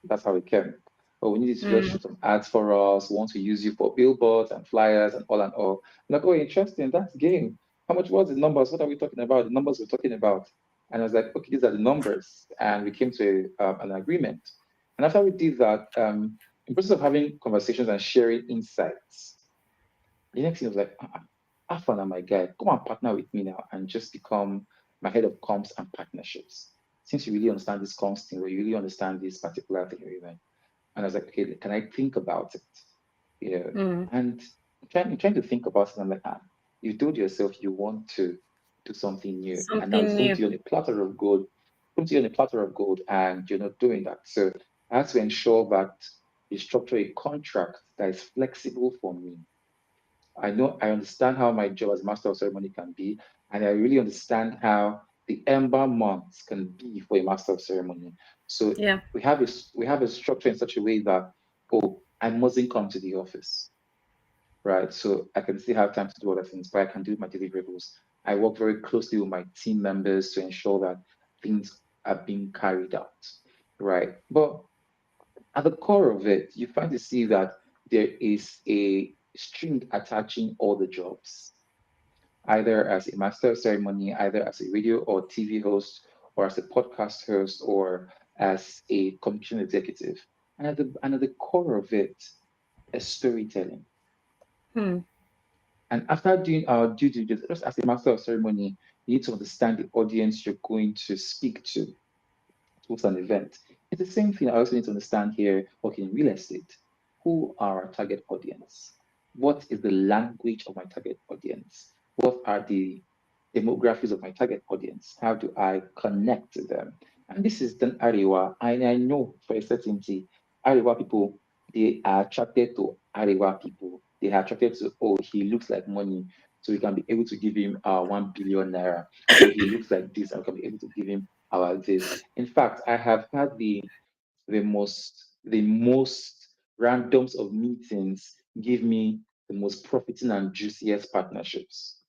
That's how it came. Oh, we need you to just mm, shoot some ads for us. We want to use you for billboards and flyers and all and all. I'm like, oh, interesting. That's game. How much was the numbers? What are we talking about? The numbers we're talking about. And I was like, okay, these are the numbers. And we came to an agreement. And after we did that, in process of having conversations and sharing insights, the next thing was like, have fun, my guy. Come and partner with me now and just become my head of comms and partnerships. Since you really understand this comms thing, or you really understand this particular thing, even. And I was like, okay, can I think about it? mm. And trying to think about it, I'm like, you told yourself you want to do something new, and now it's Something thrown new. to you on a platter of gold, thrown to you on a platter of gold, and you're not doing that. So I had to ensure that you structure a contract that is flexible for me. I understand how my job as master of ceremony can be, and I really understand how the ember months can be for a master of ceremony. So Yeah. we have a structure in such a way that, oh, I mustn't come to the office, right? So I can still have time to do other things, but I can do my deliverables. I work very closely with my team members to ensure that things are being carried out, right? But at the core of it, you find to see that there is a string attaching all the jobs, either as a master of ceremony, either as a radio or TV host, or as a podcast host, or as a commission executive. And at the core of it is storytelling. Hmm. And after doing our due diligence, just as a master of ceremony, you need to understand the audience you're going to speak to host an event. It's the same thing I also need to understand here working in real estate. Who are our target audience? What is the language of my target audience? What are the demographics of my target audience? How do I connect to them? And this is then Ariwa. And I know for a certainty, Ariwa people, they are attracted to Ariwa people. They are attracted to, oh, he looks like money. So we can be able to give him 1 billion naira. Or he looks like this, and we can be able to give him our this. In fact, I have had the most randoms of meetings give me the most profiting and juiciest partnerships.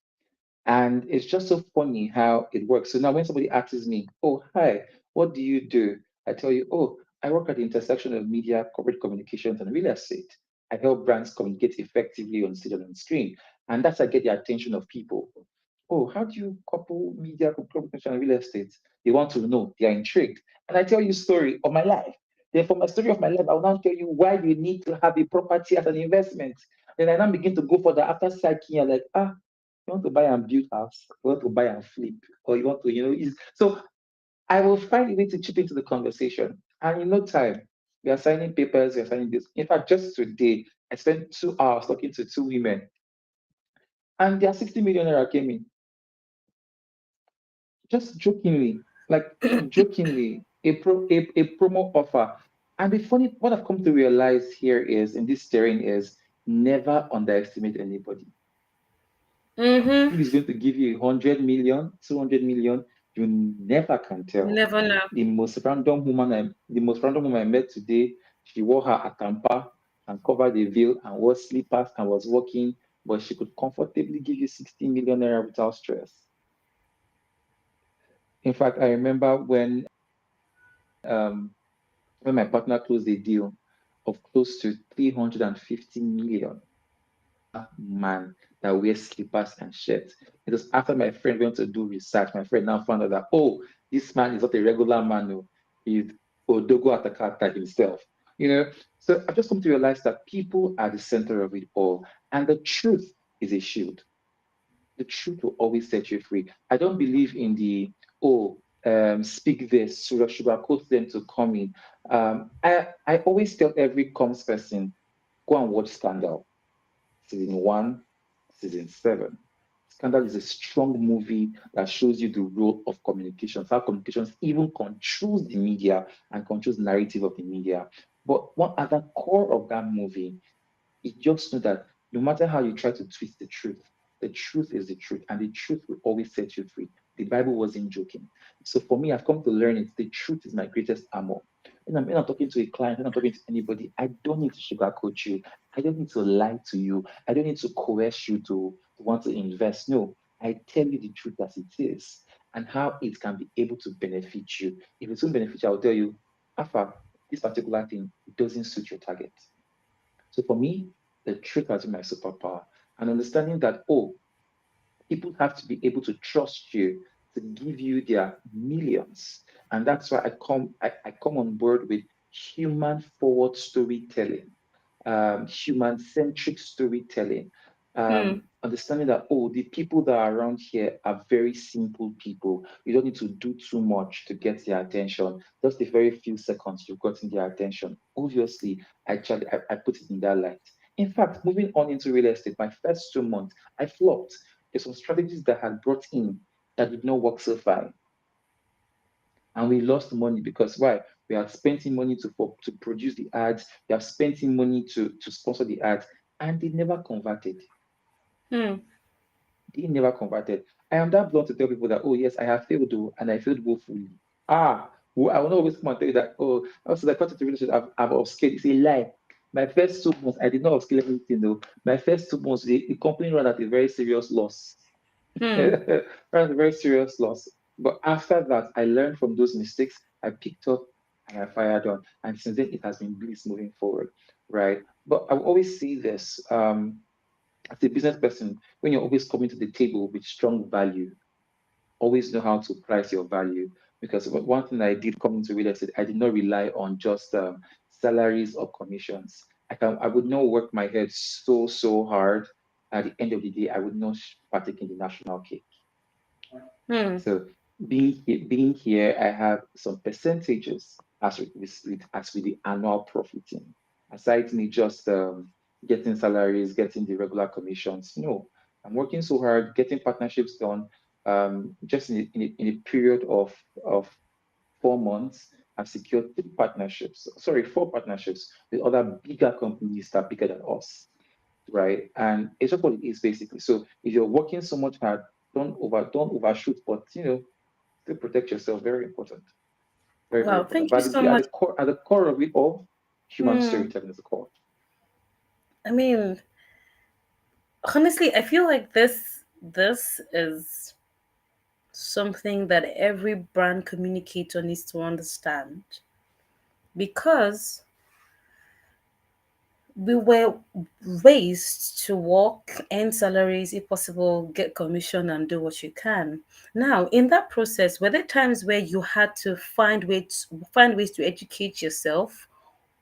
And it's just so funny how it works. So now when somebody asks me, oh, hi, what do you do? I tell you, oh, I work at the intersection of media, corporate communications, and real estate. I help brands communicate effectively on stage and on screen. And that's how I get the attention of people. Oh, how do you couple media, corporate communication, and real estate? They want to know, they are intrigued. And I tell you story of my life. Then from my story of my life, I will now tell you why you need to have a property as an investment. Then I now begin to go for the after psyche. You're like, you want to buy and build house, you want to buy and flip, or you want to, so I will find a way to chip into the conversation. And in no time, we are signing papers, we are signing this. In fact, just today, I spent 2 hours talking to two women, and their 60 million naira came in, just jokingly, like jokingly, a promo offer. And the funny, what I've come to realize here is in this terrain is never underestimate anybody. Mm-hmm. Who is going to give you 100 million, 200 million? You never can You tell. never know. The most random woman I met today, she wore her atampa and covered the veil and wore slippers and was walking, but she could comfortably give you 60 million naira without stress. In fact, I remember when my partner closed a deal of close to 350 million. Man that wears slippers and shirts. It was after my friend went to do research. My friend now found out that, oh, this man is not a regular man. No. He's Odogo Atakata himself. You know, so I've just come to realize that people are the center of it all. And the truth is a shield. The truth will always set you free. I don't believe in the, oh, speak this, sugarcoat them to come in. I always tell every comms person, go and watch Scandal season one, season seven. Scandal is a strong movie that shows you the role of communications, how communications even controls the media and controls the narrative of the media. But one other core of that movie, you just know that no matter how you try to twist the truth is the truth, and the truth will always set you free. The Bible wasn't joking. So for me, I've come to learn it. The truth is my greatest armor. When I'm talking to a client, when I'm talking to anybody, I don't need to sugarcoat you. I don't need to lie to you. I don't need to coerce you to want to invest. No, I tell you the truth as it is and how it can be able to benefit you. If it's going to benefit you, I'll tell you, Alpha, this particular thing doesn't suit your target. So for me, the truth has been my superpower. And understanding that, oh, people have to be able to trust you to give you their millions. And that's why I come on board with human forward storytelling, human centric storytelling, Hmm. understanding that, oh, the people that are around here are very simple people. You don't need to do too much to get their attention. Just a very few seconds, you've gotten their attention. Obviously, I put it in that light. In fact, moving on into real estate, my first 2 months, I flopped. There's some strategies that had brought in that did not work so far. And we lost money because why? We had spent in money to produce the ads, we have spent in money to sponsor the ads, and they never converted. Hmm. They never converted. I am that blunt to tell people that, oh yes, I have failed though, and I failed woefully. I will not always come and tell you that, oh, also the content relationship I've upscaled. It's a lie. My first 2 months, I did not upskill anything though. My first 2 months, the company ran at a very serious loss. Hmm. Ran at a very serious loss. But after that, I learned from those mistakes. I picked up and I fired on. And since then, it has been bliss moving forward, right? But I will always see this as a business person, when you're always coming to the table with strong value, always know how to price your value. Because one thing I did coming to real estate, I did not rely on just salaries or commissions. I would not work my head so hard. At the end of the day, I would not partake in the national cake. Hmm. So being here, I have some percentages as with the annual profiting. Aside me just getting salaries, getting the regular commissions. No, I'm working so hard, getting partnerships done. Just in a period of 4 months, I've secured 3 partnerships. Sorry, 4 partnerships with other bigger companies that are bigger than us, right? And it's just what it is basically. So if you're working so much hard, don't overshoot, but still protect yourself. Very important. Very Wow, important. thank you But so at much. the core of it all, human Hmm. storytelling is the core. I mean, honestly, I feel like this is something that every brand communicator needs to understand because we were raised to work, earn salaries, if possible, get commission and do what you can. Now, in that process, were there times where you had to find ways to educate yourself,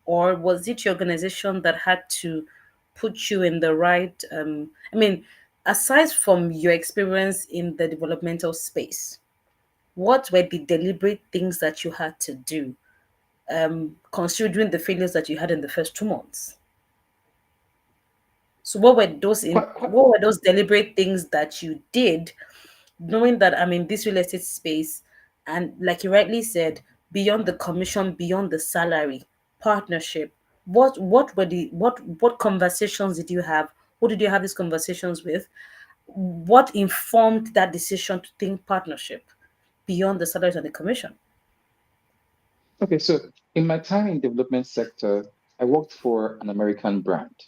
or was it your organization that had to put you in the right? I mean, aside from your experience in the developmental space, what were the deliberate things that you had to do, considering the failures that you had in the first 2 months? So Quite, quite, what were those deliberate things that you did, knowing that I'm in this real estate space, and like you rightly said, beyond the commission, beyond the salary, partnership. What conversations did you have? Who did you have these conversations with? What informed that decision to think partnership beyond the salaries and the commission? Okay, so in my time in development sector, I worked for an American brand.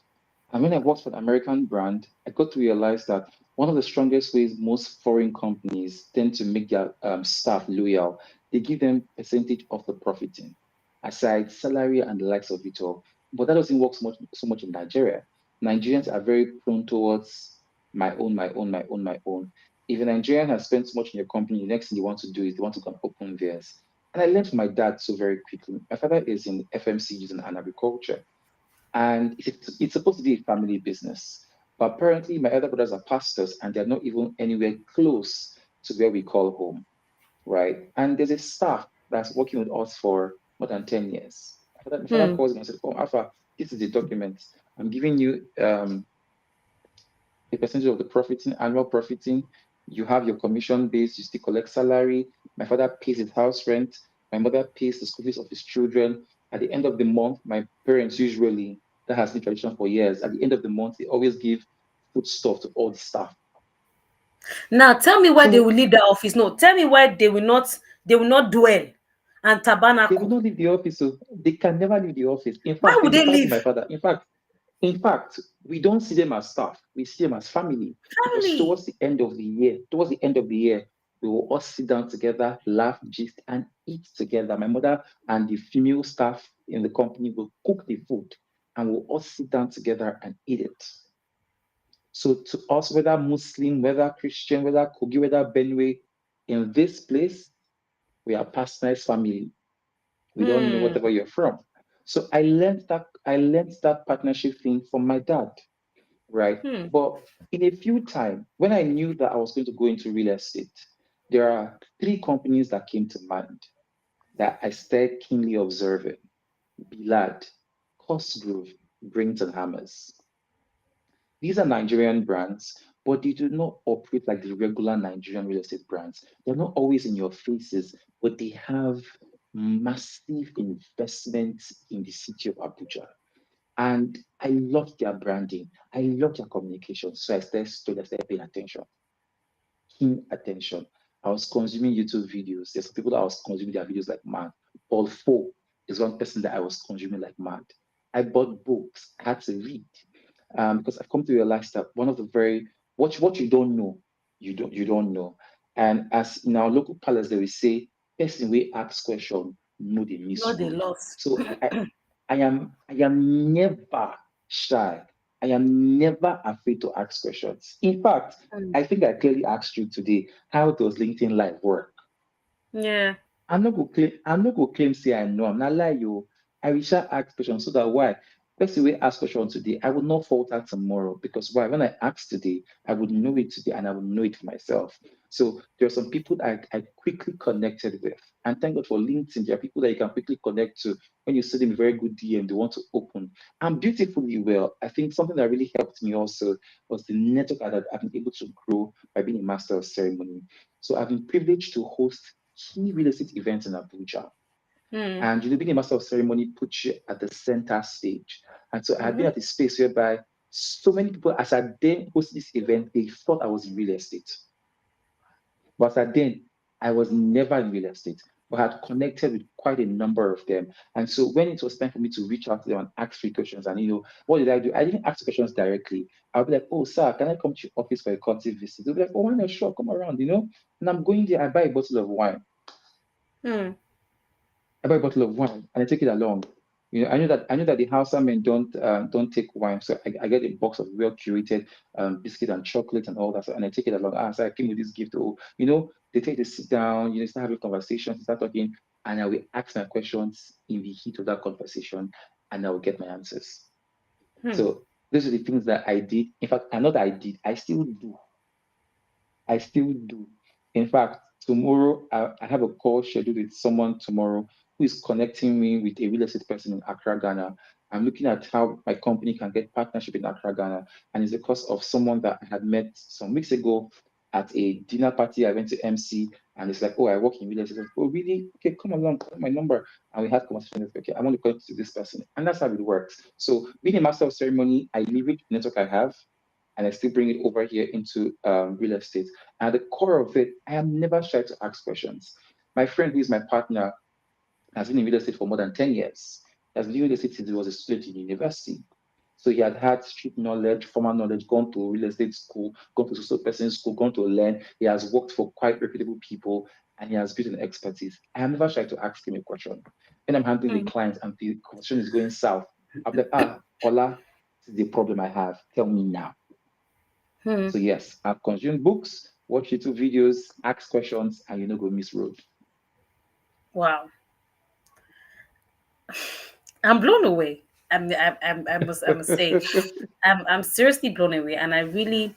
And when I worked for an American brand, I got to realize that one of the strongest ways most foreign companies tend to make their staff loyal, they give them percentage of the profiting, aside salary and the likes of it all. But that doesn't work so much in Nigeria. Nigerians are very prone towards my own, my own, my own, my own. If a Nigerian has spent so much in your company, the next thing they want to do is they want to go and open theirs. And I learned from my dad so very quickly. My father is in FMCGs and agriculture, and it's supposed to be a family business. But apparently, my other brothers are pastors, and they're not even anywhere close to where we call home, right? And there's a staff that's working with us for more than 10 years. My father Hmm. calls me and said, "Oh, Alpha, this is the document. I'm giving you a percentage of the profiting, annual profiting. You have your commission base, you still collect salary. My father pays his house rent. My mother pays the school fees of his children. At the end of the month, my parents usually, that has been tradition for years, at the end of the month, they always give food stuff to all the staff. Now tell me why they will So leave the office. No, tell me why they will not dwell and they will tabernacle. not leave the office. So they can never leave the office. In Why fact, would in the they past with leave? my father, in fact, we don't see them as staff. We see them as family because Family. towards the end of the year, we will all sit down together, laugh, gist, and eat together. My mother and the female staff in the company will cook the food, and we'll all sit down together and eat it. So to us, whether Muslim, whether Christian, whether Kogi, whether Benue, in this place, we are passionate family. We don't know Hmm. whatever you're from. So I learned that partnership thing from my dad, right? Hmm. But in a few time, when I knew that I was going to go into real estate, there are 3 companies that came to mind that I started keenly observing. Bilad, Cosgrove, Brington Hammers. These are Nigerian brands, but they do not operate like the regular Nigerian real estate brands. They're not always in your faces, but they have massive investments in the city of Abuja. And I love their branding. I love their communication. So I started paying attention, keen attention. I was consuming YouTube videos. There's some people that I was consuming their videos like mad. Paul Fo is one person that I was consuming like mad. I bought books. I had to read because I've come to realize that one of the very what you don't know, you don't know. And as in our local palace, they will say, "Person we ask question, know the No, miss they road." lost. So I am never shy. I am never afraid to ask questions. In fact, Mm. I think I clearly asked you today, how does LinkedIn Live work? Yeah. I'm not go claim say I know. I'm not lie you. I will shall ask questions so that why? Person will ask question today. I will not falter tomorrow because why? When I ask today, I would know it today and I will know it for myself. So there are some people I quickly connected with. And thank God for LinkedIn. There are people that you can quickly connect to when you send them a very good DM, they want to open. And beautifully well. I think something that really helped me also was the network that I've been able to grow by being a master of ceremony. So I've been privileged to host key real estate events in Abuja. Mm. And being a master of ceremony puts you at the center stage. And so I've been Mm-hmm. at a space whereby so many people, as I then hosted this event, they thought I was in real estate. But at then, I was never in real estate, but I had connected with quite a number of them. And so when it was time for me to reach out to them and ask three questions, and what did I do? I didn't ask the questions directly. I'll be like, oh, sir, can I come to your office for a courtesy visit? They'll be like, oh, why not? Sure, come around. And I'm going there, I buy a bottle of wine. Mm. I buy a bottle of wine and I take it along. I know that the Hausa men don't take wine, so I get a box of well curated biscuit and chocolate and all that, and I take it along. So I came with this gift. Oh, they take the sit down, start having conversations, start talking, and I will ask my questions in the heat of that conversation, and I will get my answers. Hmm. So those are the things that I did. In fact, I know that I did. I still do. I still do. In fact, tomorrow I have a call scheduled with someone tomorrow who is connecting me with a real estate person in Accra, Ghana. I'm looking at how my company can get partnership in Accra, Ghana. And it's because of someone that I had met some weeks ago at a dinner party I went to MC. And it's like, oh, I work in real estate. Oh, really? Okay, come along, call my number. And we had conversation. Okay, I want to connect to this person. And that's how it works. So being a master of ceremony, I leverage the network I have and I still bring it over here into real estate. And at the core of it, I am never shy to ask questions. My friend, who is my partner, has been in real estate for more than 10 years. He has been in real estate since he was a student in university. So he had street knowledge, formal knowledge, gone to real estate school, gone to social person school, gone to learn. He has worked for quite reputable people and he has built an expertise. I am never shy to ask him a question. When I'm handling the Mm. client and the conversation is going south, I'm like, Ola, this is the problem I have. Tell me now. Hmm. So yes, I've consumed books, watched YouTube videos, asked questions, and go miss road. Wow. I'm blown away. I must say, I'm seriously blown away, and I really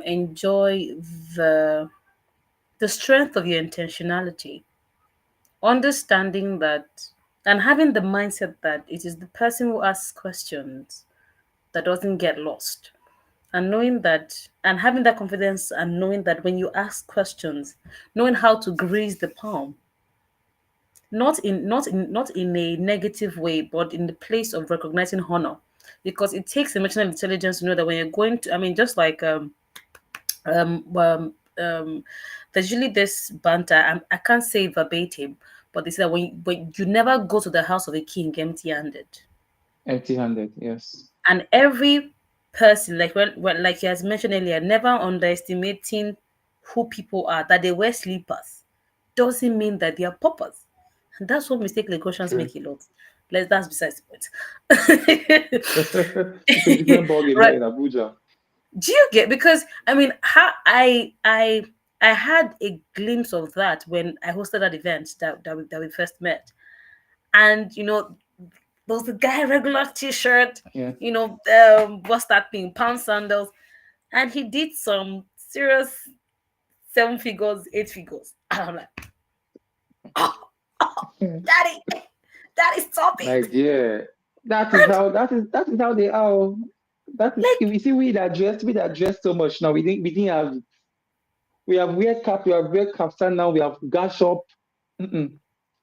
enjoy the the strength of your intentionality, understanding that, and having the mindset that it is the person who asks questions that doesn't get lost, and knowing that, and having that confidence, and knowing that when you ask questions, knowing how to grease the palm, not in a negative way, but in the place of recognizing honor, because it takes emotional intelligence to know that when you're going to, I mean, just like um um, um there's usually this banter. I can't say it verbatim, but they say that when you never go to the house of a king empty-handed. Empty-handed, yes. And every person, like when like he has mentioned earlier, never underestimating who people are, that they wear slippers doesn't mean that they are paupers. And that's what mistake Lagosians True. make a lot. That's besides the It's a different point. ballgame here Right. in Abuja. Do you get, because I mean, how I had a glimpse of that when I hosted that event that we first met. And there was the guy regular t-shirt, Yeah. what's that thing, pound sandals, and he did some serious seven figures, eight figures. And I'm like, oh, oh, Yeah. daddy, daddy, stop My it. dear, And that is how they are. Oh. That is like, we see we that dress so much now. We didn't have we have wear cap, we have wear capstan now, we have gash up. Mm-mm.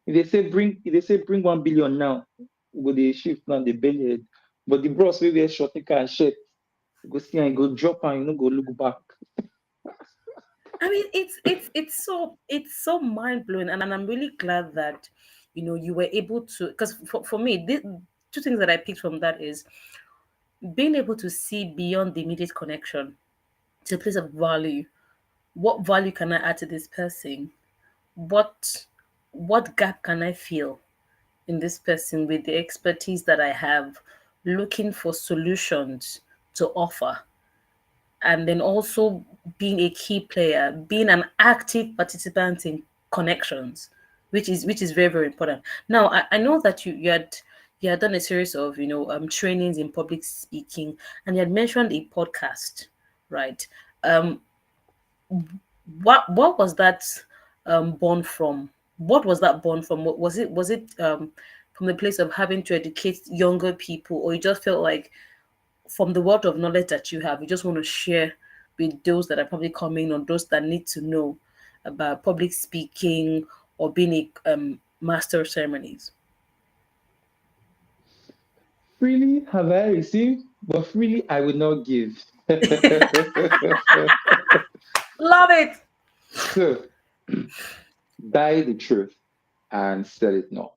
If they say bring 1 billion now, we go the shift now, the belly head. But the bros we wear short knicker and shirt, you go see and you go drop and go look back. I mean, it's so mind blowing, and I'm really glad that you were able to, because for me, two things that I picked from that is being able to see beyond the immediate connection to a place of value. What value can I add to this person? What what gap can I fill in this person with the expertise that I have, looking for solutions to offer, and then also being a key player, being an active participant in connections, which is very, very important. Now I know that you had done a series of trainings in public speaking, and you had mentioned a podcast, right? Um, what was that born from? What was that born from? Was it from the place of having to educate younger people, or you just felt like from the wealth of knowledge that you have, you just want to share with those that are probably coming, or those that need to know about public speaking or being a master of ceremonies? Freely have I received, but freely I will not give. Love it. So, buy the truth and sell it not,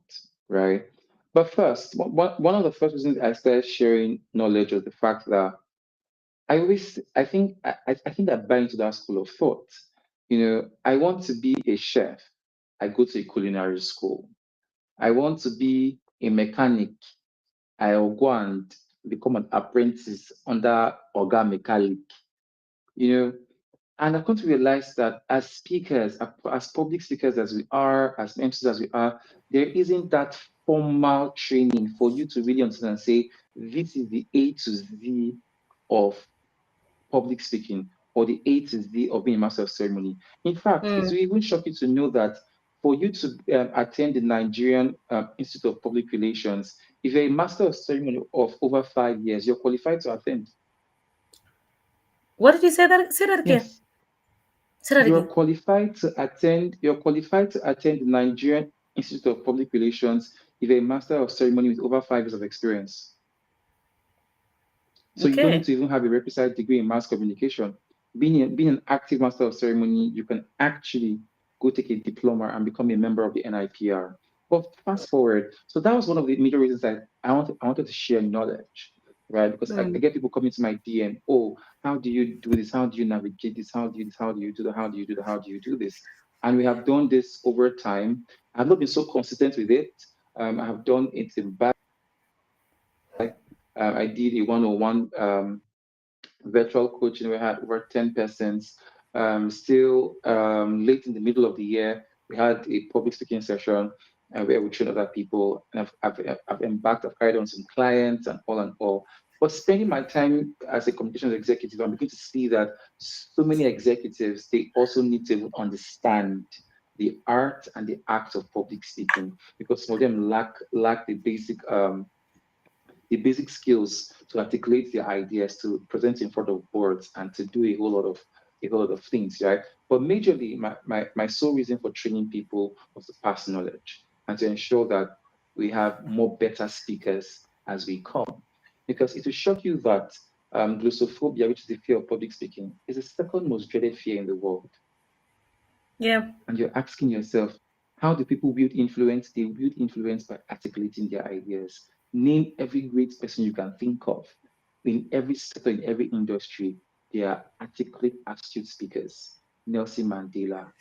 right? But first, one of the first reasons I started sharing knowledge was the fact that I think I buy into that school of thought. I want to be a chef. I go to a culinary school. I want to be a mechanic. I'll go and become an apprentice under Oga Mechanic. You know, And I've come to realize that as speakers, as public speakers as we are, as MCs as we are, there isn't that formal training for you to really understand and say, this is the A to Z of public speaking, or the A to Z of being a master of ceremony. In fact, it Mm. will even shock you to know that for you to attend the Nigerian Institute of Public Relations, if you're a master of ceremony of over 5 years, you're qualified to attend. What did you say? That say that again. Yes. Say that again. You're qualified to attend the Nigerian Institute of Public Relations if you're a master of ceremony with over 5 years of experience. So you don't need Okay. to even have a requisite degree in mass communication. Being an active master of ceremony, you can actually go take a diploma and become a member of the NIPR. But fast forward, so that was one of the major reasons that I wanted to share knowledge, right? Because I Mm. get people coming to my DM, oh, how do you do this? How do you navigate this? How do you this? How do you do that? How do you do that? How do you do this? And we have done this over time. I've not been so consistent with it. I have done it in back. I did a one-on-one virtual coaching. We had over 10 persons. Still late in the middle of the year, we had a public speaking session where we trained other people. And I've embarked, I've carried on some clients and all and all. But spending my time as a communications executive, I'm beginning to see that so many executives, they also need to understand the art and the act of public speaking, because some of them lack the basic skills to articulate their ideas, to present in front of boards, and to do a whole lot of things, right? But majorly, my sole reason for training people was to pass knowledge and to ensure that we have more better speakers as we come. Because it will shock you that glossophobia, which is the fear of public speaking, is the second most dreaded fear in the world. Yeah. And you're asking yourself, how do people wield influence? They wield influence by articulating their ideas. Name every great person you can think of in every sector, in every industry. They are articulate, astute speakers. Nelson Mandela,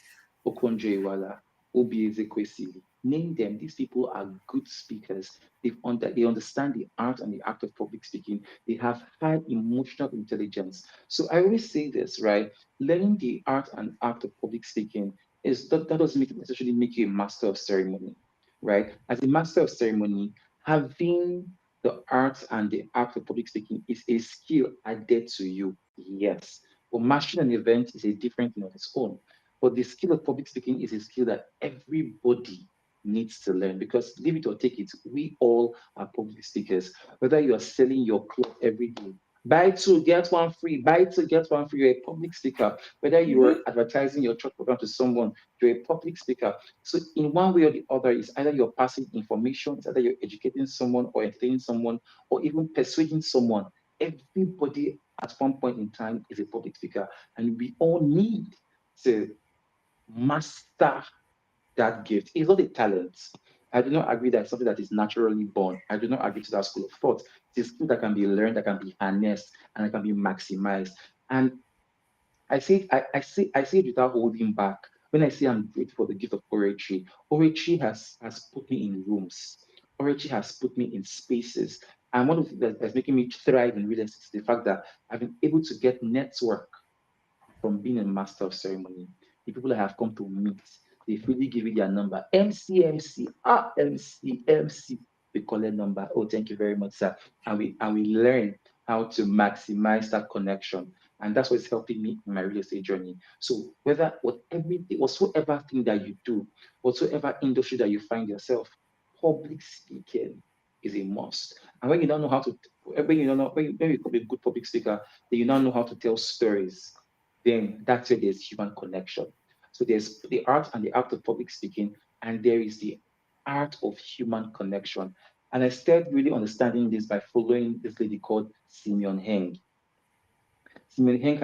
Okonjo-Iweala, Obi Ezekwesili. Name them. These people are good speakers. They understand the art and the act of public speaking. They have high emotional intelligence. So I always say this, right? Learning the art and act of public speaking that doesn't necessarily make you a master of ceremony, right? As a master of ceremony, having the art and the act of public speaking is a skill added to you, yes. But mastering an event is a different thing on its own. But the skill of public speaking is a skill that everybody needs to learn, because leave it or take it, we all are public speakers. Whether you are selling your clothes every day, buy two, get one free, buy two, get one free, you're a public speaker. Whether you are Mm-hmm. advertising your church program to someone, you're a public speaker. So in one way or the other, it's either you're passing information, it's either you're educating someone or entertaining someone or even persuading someone. Everybody at one point in time is a public speaker, and we all need to master that gift. It's not a talent. I do not agree that it's something that is naturally born. I do not agree to that school of thought. It is skill that can be learned, that can be harnessed, and that can be maximized. And I say it without holding back. When I say I'm grateful for the gift of oratory, oratory has put me in rooms. Oratory has put me in spaces. And one of the things that's making me thrive in real estate is the fact that I've been able to get network from being a master of ceremony. The people I have come to meet, they freely give you their number. MC, MC. We call it number. Oh, thank you very much, sir. And we learn how to maximize that connection. And that's what's helping me in my real estate journey. So whatsoever thing that you do, whatsoever industry that you find yourself, public speaking is a must. And when you don't know how to, when you don't know, when you become a good public speaker, then you now know how to tell stories, then that's where there's human connection. So there's the art and the act of public speaking, and there is the art of human connection. And I started really understanding this by following this lady called Simeon Heng. Simone Henk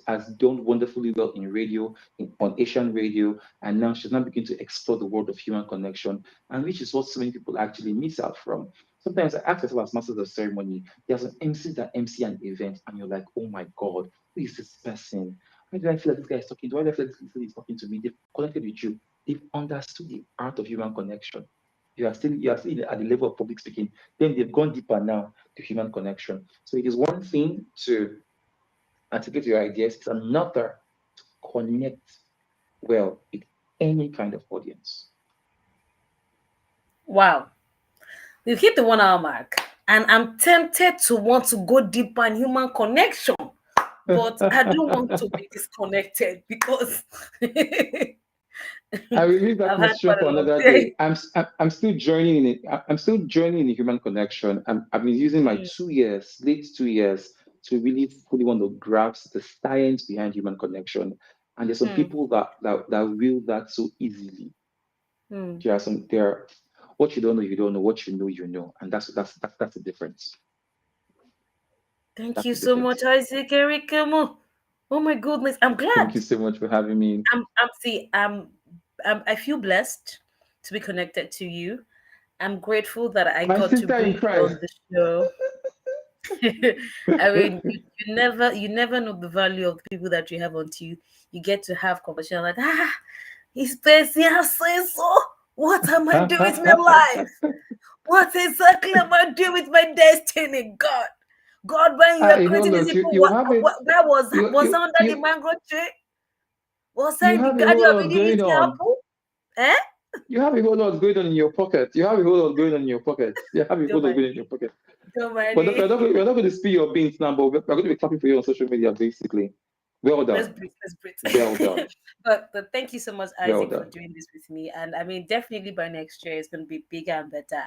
has done wonderfully well in radio, on Asian radio, and now she's now beginning to explore the world of human connection, and which is what so many people actually miss out from. Sometimes I ask myself as masters of ceremony, there's an MC that MC an event, and you're like, oh my God, who is this person? Why do I feel like this guy is talking to? Why do I feel like this lady is talking to me? They've connected with you. They've understood the art of human connection. You are still at the level of public speaking. Then they've gone deeper now to human connection. So it is one thing to articulate your ideas. It's another to connect well with any kind of audience. Wow. We've hit the 1 hour mark. And I'm tempted to want to go deeper in human connection, but I don't want to be disconnected because I will leave that I've had conversation quite for a long another day. day. I'm still joining in it. I'm still joining in the human connection. I've been using my Mm, 2 years, late 2 years, to really fully want to grasp the science behind human connection. And there's some mm, people that will that so easily. mm. There what you don't know, you don't know. What you know. And that's the difference. Thank That's you the so much, difference. Isaac Erikemu. Oh my goodness, I'm Thank glad. you so much for having me. I'm see, I feel blessed to be connected to you. I'm grateful that I My got to sister bring in you Christ. on the show. I mean, you never know the value of the people that you have until you get to have conversation like he's busy. I say so. What am I doing with my life? What exactly am I doing with my destiny? God, when you were You creating hold these on. people, You have it. where was I You under the you mango tree? Was I you in the have a garden whole of lot Eden going eating on. apple? Eh? You have a whole lot going on in your pocket. You have a whole lot going on in your pocket. You have a whole Don't lot mind going on in your me. pocket. Don't mind We're me. we're not going to spill your beans now, but we're going to be clapping for you on social media, basically. Well Let's done. breathe. Let's Well done. breathe. But thank you so much, Well Isaac, for done. doing this with me. And I mean, definitely by next year, it's going to be bigger and better.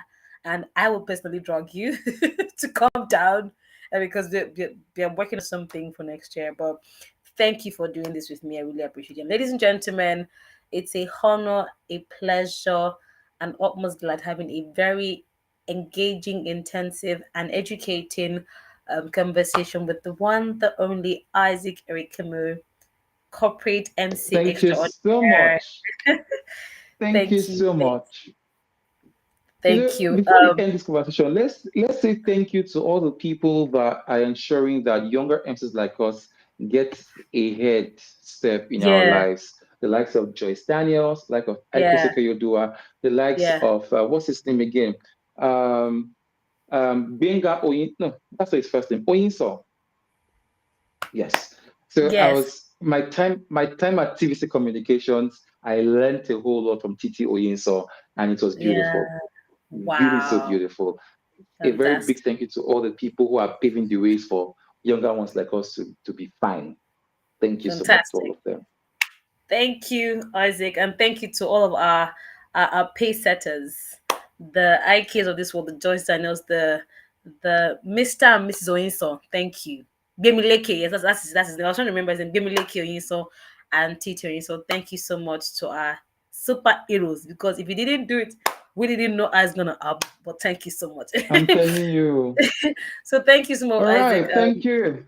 And I will personally drag you to come down, because we're working on something for next year. But thank you for doing this with me. I really appreciate it. Ladies and gentlemen, it's a honor, a pleasure, and utmost delight having a very engaging, intensive, and educating conversation with the one, the only Isaac Erikemu, corporate MC Thank you so extraordinaire. much. Thank you Thank you. so much. Thank you. Before we end this conversation, let's say thank you to all the people that are ensuring that younger MCs like us get a head step in our Yeah, lives. The likes of Joyce Daniels, like of Ike yeah, Yodua, the likes yeah, of what's his name again? Um, Benga Oyin. No, that's not his first name. Oyinso. Yes. So yes, my time at TVC Communications, I learned a whole lot from TT Oyinso, and it was yeah. beautiful, really so Wow, beautiful. A very big fantastic, thank you to all the people who are paving the ways for younger ones like us to be fine. Thank you so much to all fantastic. of them. Thank you, Isaac, and thank you to all of our pay setters, the IKs of this world, the Joyce Daniels, the Mr. and Mrs. Oyinso. Thank you. Bemileke, yes, that's his name. I was trying to remember his name. Bemileke Oyinso and Tito Oyinso. Thank you so much to our superheroes, because if you didn't do it, we didn't know I was gonna up. But thank you so much. I'm telling you. So thank you so much, All Isaac. right, thank you.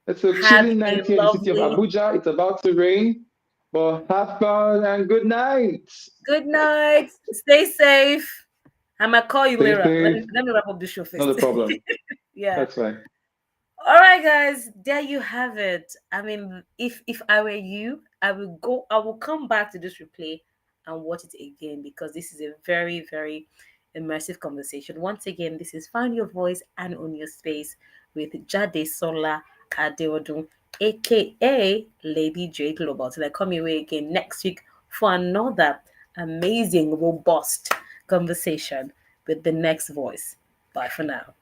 It's a Have chilling a night here in the city of lovely Abuja. It's about to rain, but have fun and good night. good night. Stay safe. I might call you Stay later. safe. Let me wrap up the show Not a first. problem. Yeah. That's fine. All right, guys, there you have it. I mean, if I were you, I will come back to this replay and watch it again because this is a very, very immersive conversation. Once again, this is Find Your Voice and Own Your Space with Jade Sola Adeodun, aka Lady Jade Global. Till I come your way again next week for another amazing, robust conversation with the next voice. Bye for now.